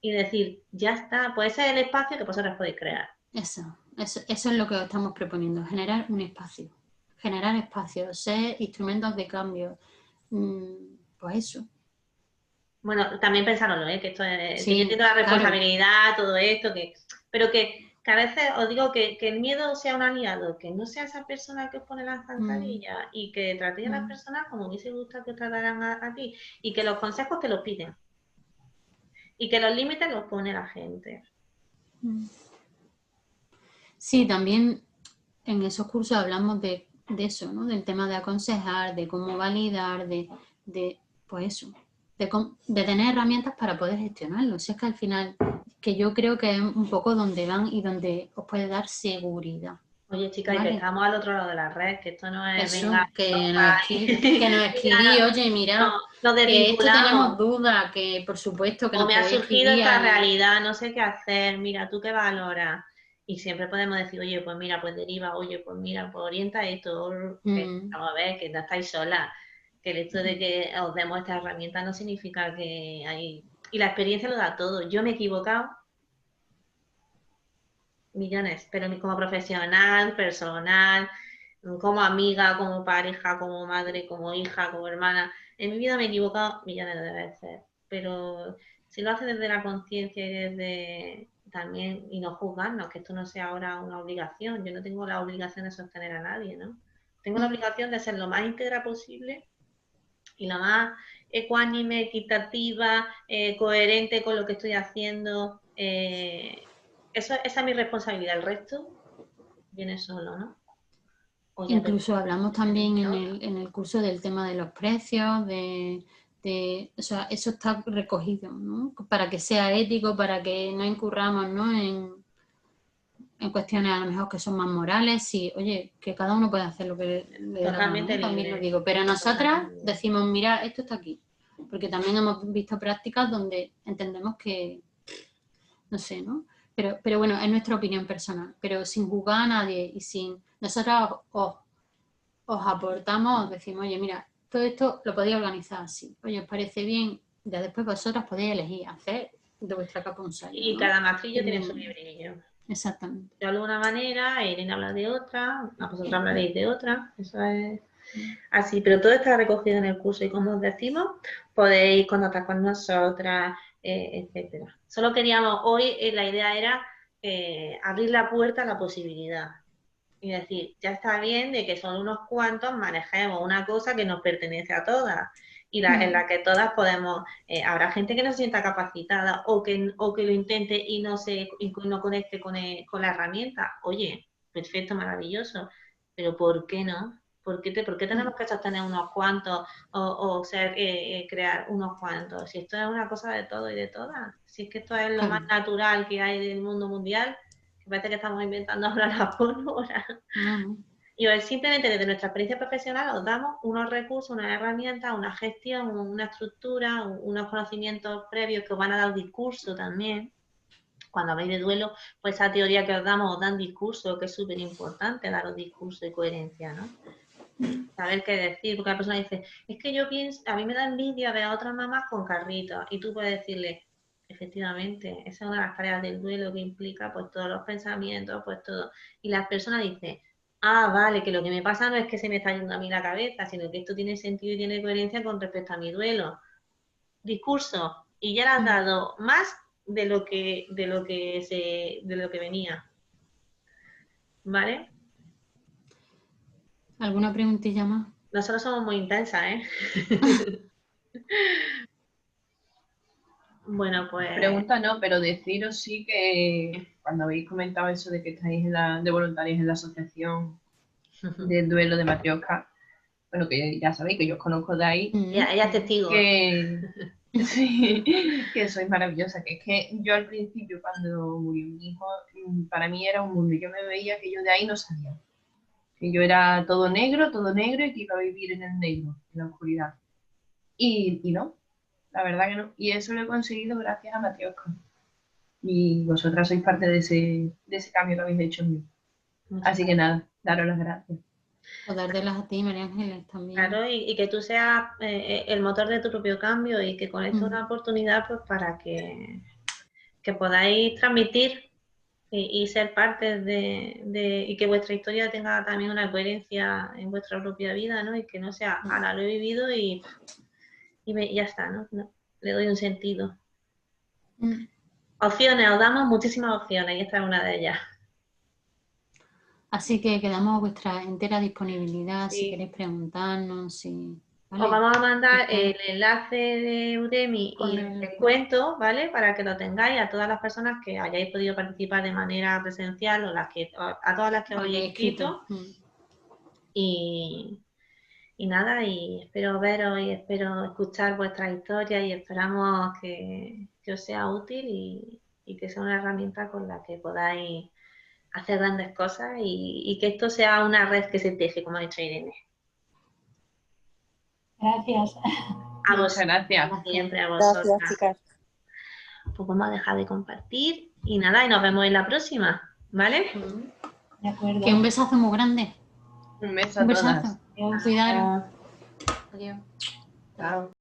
y decir, ya está, pues ese es el espacio que vosotros podéis crear. Eso es lo que estamos proponiendo, generar un espacio. Generar espacios, ser instrumentos de cambio. Pues eso. Bueno, también pensároslo, que esto es, Sí, yo entiendo la responsabilidad, todo esto, pero que a veces os digo que el miedo sea un aliado, que no sea esa persona que os pone las zancadillas y que tratéis a las personas como hubiese gustado que os trataran a ti y que los consejos te los piden y que los límites los pone la gente. Sí, también en esos cursos hablamos de eso, ¿no? Del tema de aconsejar, de cómo validar, pues eso, de tener herramientas para poder gestionarlo. O sea, es que al final, que yo creo que es un poco donde van y donde os puede dar seguridad. Oye, chicas, ¿vale? Y que estamos al otro lado de la red, que esto no es... Eso, venga, que nos escribí, oye, mira, que esto tenemos dudas, que por supuesto que o nos me ha surgido esta realidad, no sé qué hacer, mira, ¿tú qué valoras? Y siempre podemos decir, oye, pues mira, pues deriva, oye, pues mira, pues orienta esto. Vamos a ver, que no estáis solas. Que el hecho de que os demos esta herramienta no significa que hay... Y la experiencia lo da todo. Yo me he equivocado millones, pero como profesional, personal, como amiga, como pareja, como madre, como hija, como hermana. En mi vida me he equivocado millones de veces, pero si lo hace desde la conciencia y desde también, y no juzgarnos, que esto no sea ahora una obligación. Yo no tengo la obligación de sostener a nadie, ¿no? Tengo la obligación de ser lo más íntegra posible y lo más ecuánime, equitativa, coherente con lo que estoy haciendo. Esa es mi responsabilidad. El resto viene solo, ¿no? Incluso hablamos también en el curso del tema de los precios, o sea, eso está recogido, ¿no? Para que sea ético, para que no incurramos, ¿no? En cuestiones a lo mejor que son más morales, sí, oye, que cada uno puede hacer lo que le da la gana, ¿no? También lo digo, pero nosotras decimos, mira, esto está aquí, porque también hemos visto prácticas donde entendemos que, no sé, ¿no? Pero bueno, es nuestra opinión personal, pero sin juzgar a nadie y sin... Nosotras os aportamos, os decimos, oye, mira, todo esto lo podéis organizar así, oye, ¿os parece bien? Ya después vosotras podéis elegir hacer de vuestra capa un sallo, y ¿no? cada maestrillo tiene su librillo. Exactamente. Yo hablo de una manera, Irene habla de otra, vosotros hablaréis de otra, eso es así, pero todo está recogido en el curso y como os decimos, podéis contactar con nosotras, etcétera. Solo queríamos, hoy la idea era abrir la puerta a la posibilidad y decir, ya está bien de que son unos cuantos, manejemos una cosa que nos pertenece a todas y en la que todas podemos, habrá gente que no se sienta capacitada o que lo intente y no conecte con la herramienta. Oye, perfecto, maravilloso, pero ¿por qué no? ¿Por qué tenemos que sostener unos cuantos o crear unos cuantos? Si esto es una cosa de todo y de todas, si es que esto es lo más natural que hay del mundo mundial, que parece que estamos inventando ahora la pólvora. Y simplemente desde nuestra experiencia profesional os damos unos recursos, unas herramientas, una gestión, una estructura, unos conocimientos previos que os van a dar discurso también. Cuando habléis de duelo, pues esa teoría que os damos os dan discurso, que es súper importante daros discurso y coherencia, ¿no? Saber qué decir, porque la persona dice, es que yo pienso, a mí me da envidia ver a otras mamás con carritos, y tú puedes decirle, efectivamente, esa es una de las tareas del duelo que implica pues todos los pensamientos, pues todo, y las personas dicen, ah, vale, que lo que me pasa no es que se me está yendo a mí la cabeza, sino que esto tiene sentido y tiene coherencia con respecto a mi duelo. Discurso, y ya le has dado más de lo que venía. ¿Vale? ¿Alguna preguntilla más? Nosotros somos muy intensas, ¿eh? Bueno, pues... Pregunta no, pero deciros sí que cuando habéis comentado eso de que estáis de voluntarios en la asociación del duelo de Matrioska, bueno, que ya sabéis que yo os conozco de ahí, Ella es testigo. que sí, que sois maravillosa, que es que yo al principio cuando murió mi hijo, para mí era un mundo, yo me veía que yo de ahí no salía, que yo era todo negro y que iba a vivir en el negro, en la oscuridad. Y no, la verdad que no, y eso lo he conseguido gracias a Matrioska. Y vosotras sois parte de ese cambio que habéis hecho en mí. Así que nada, daros las gracias. O dártelas a ti, María Ángeles, también. Claro, y que tú seas el motor de tu propio cambio y que con esto es una oportunidad pues para que podáis transmitir y ser parte y que vuestra historia tenga también una coherencia en vuestra propia vida, ¿no? Y que no sea, ahora lo he vivido y ya está, ¿no? No, le doy un sentido. Opciones, os damos muchísimas opciones y esta es una de ellas. Así que quedamos a vuestra entera disponibilidad, Sí. si queréis preguntarnos, si... ¿vale? Os vamos a mandar el enlace de Udemy Con y el descuento, ¿vale? Para que lo tengáis a todas las personas que hayáis podido participar de manera presencial o a todas las que os hayáis escrito. Y nada, y espero veros y espero escuchar vuestras historias y esperamos que os sea útil y que sea una herramienta con la que podáis hacer grandes cosas y que esto sea una red que se teje, como ha dicho Irene. Gracias. Muchas gracias. Siempre a vosotras. Gracias, chicas. Pues vamos a dejar de compartir y nada, y nos vemos en la próxima, ¿vale? De acuerdo. Que un besazo muy grande. Un beso a Un besazo. todas. Adiós. Cuidaros. Adiós. Chao.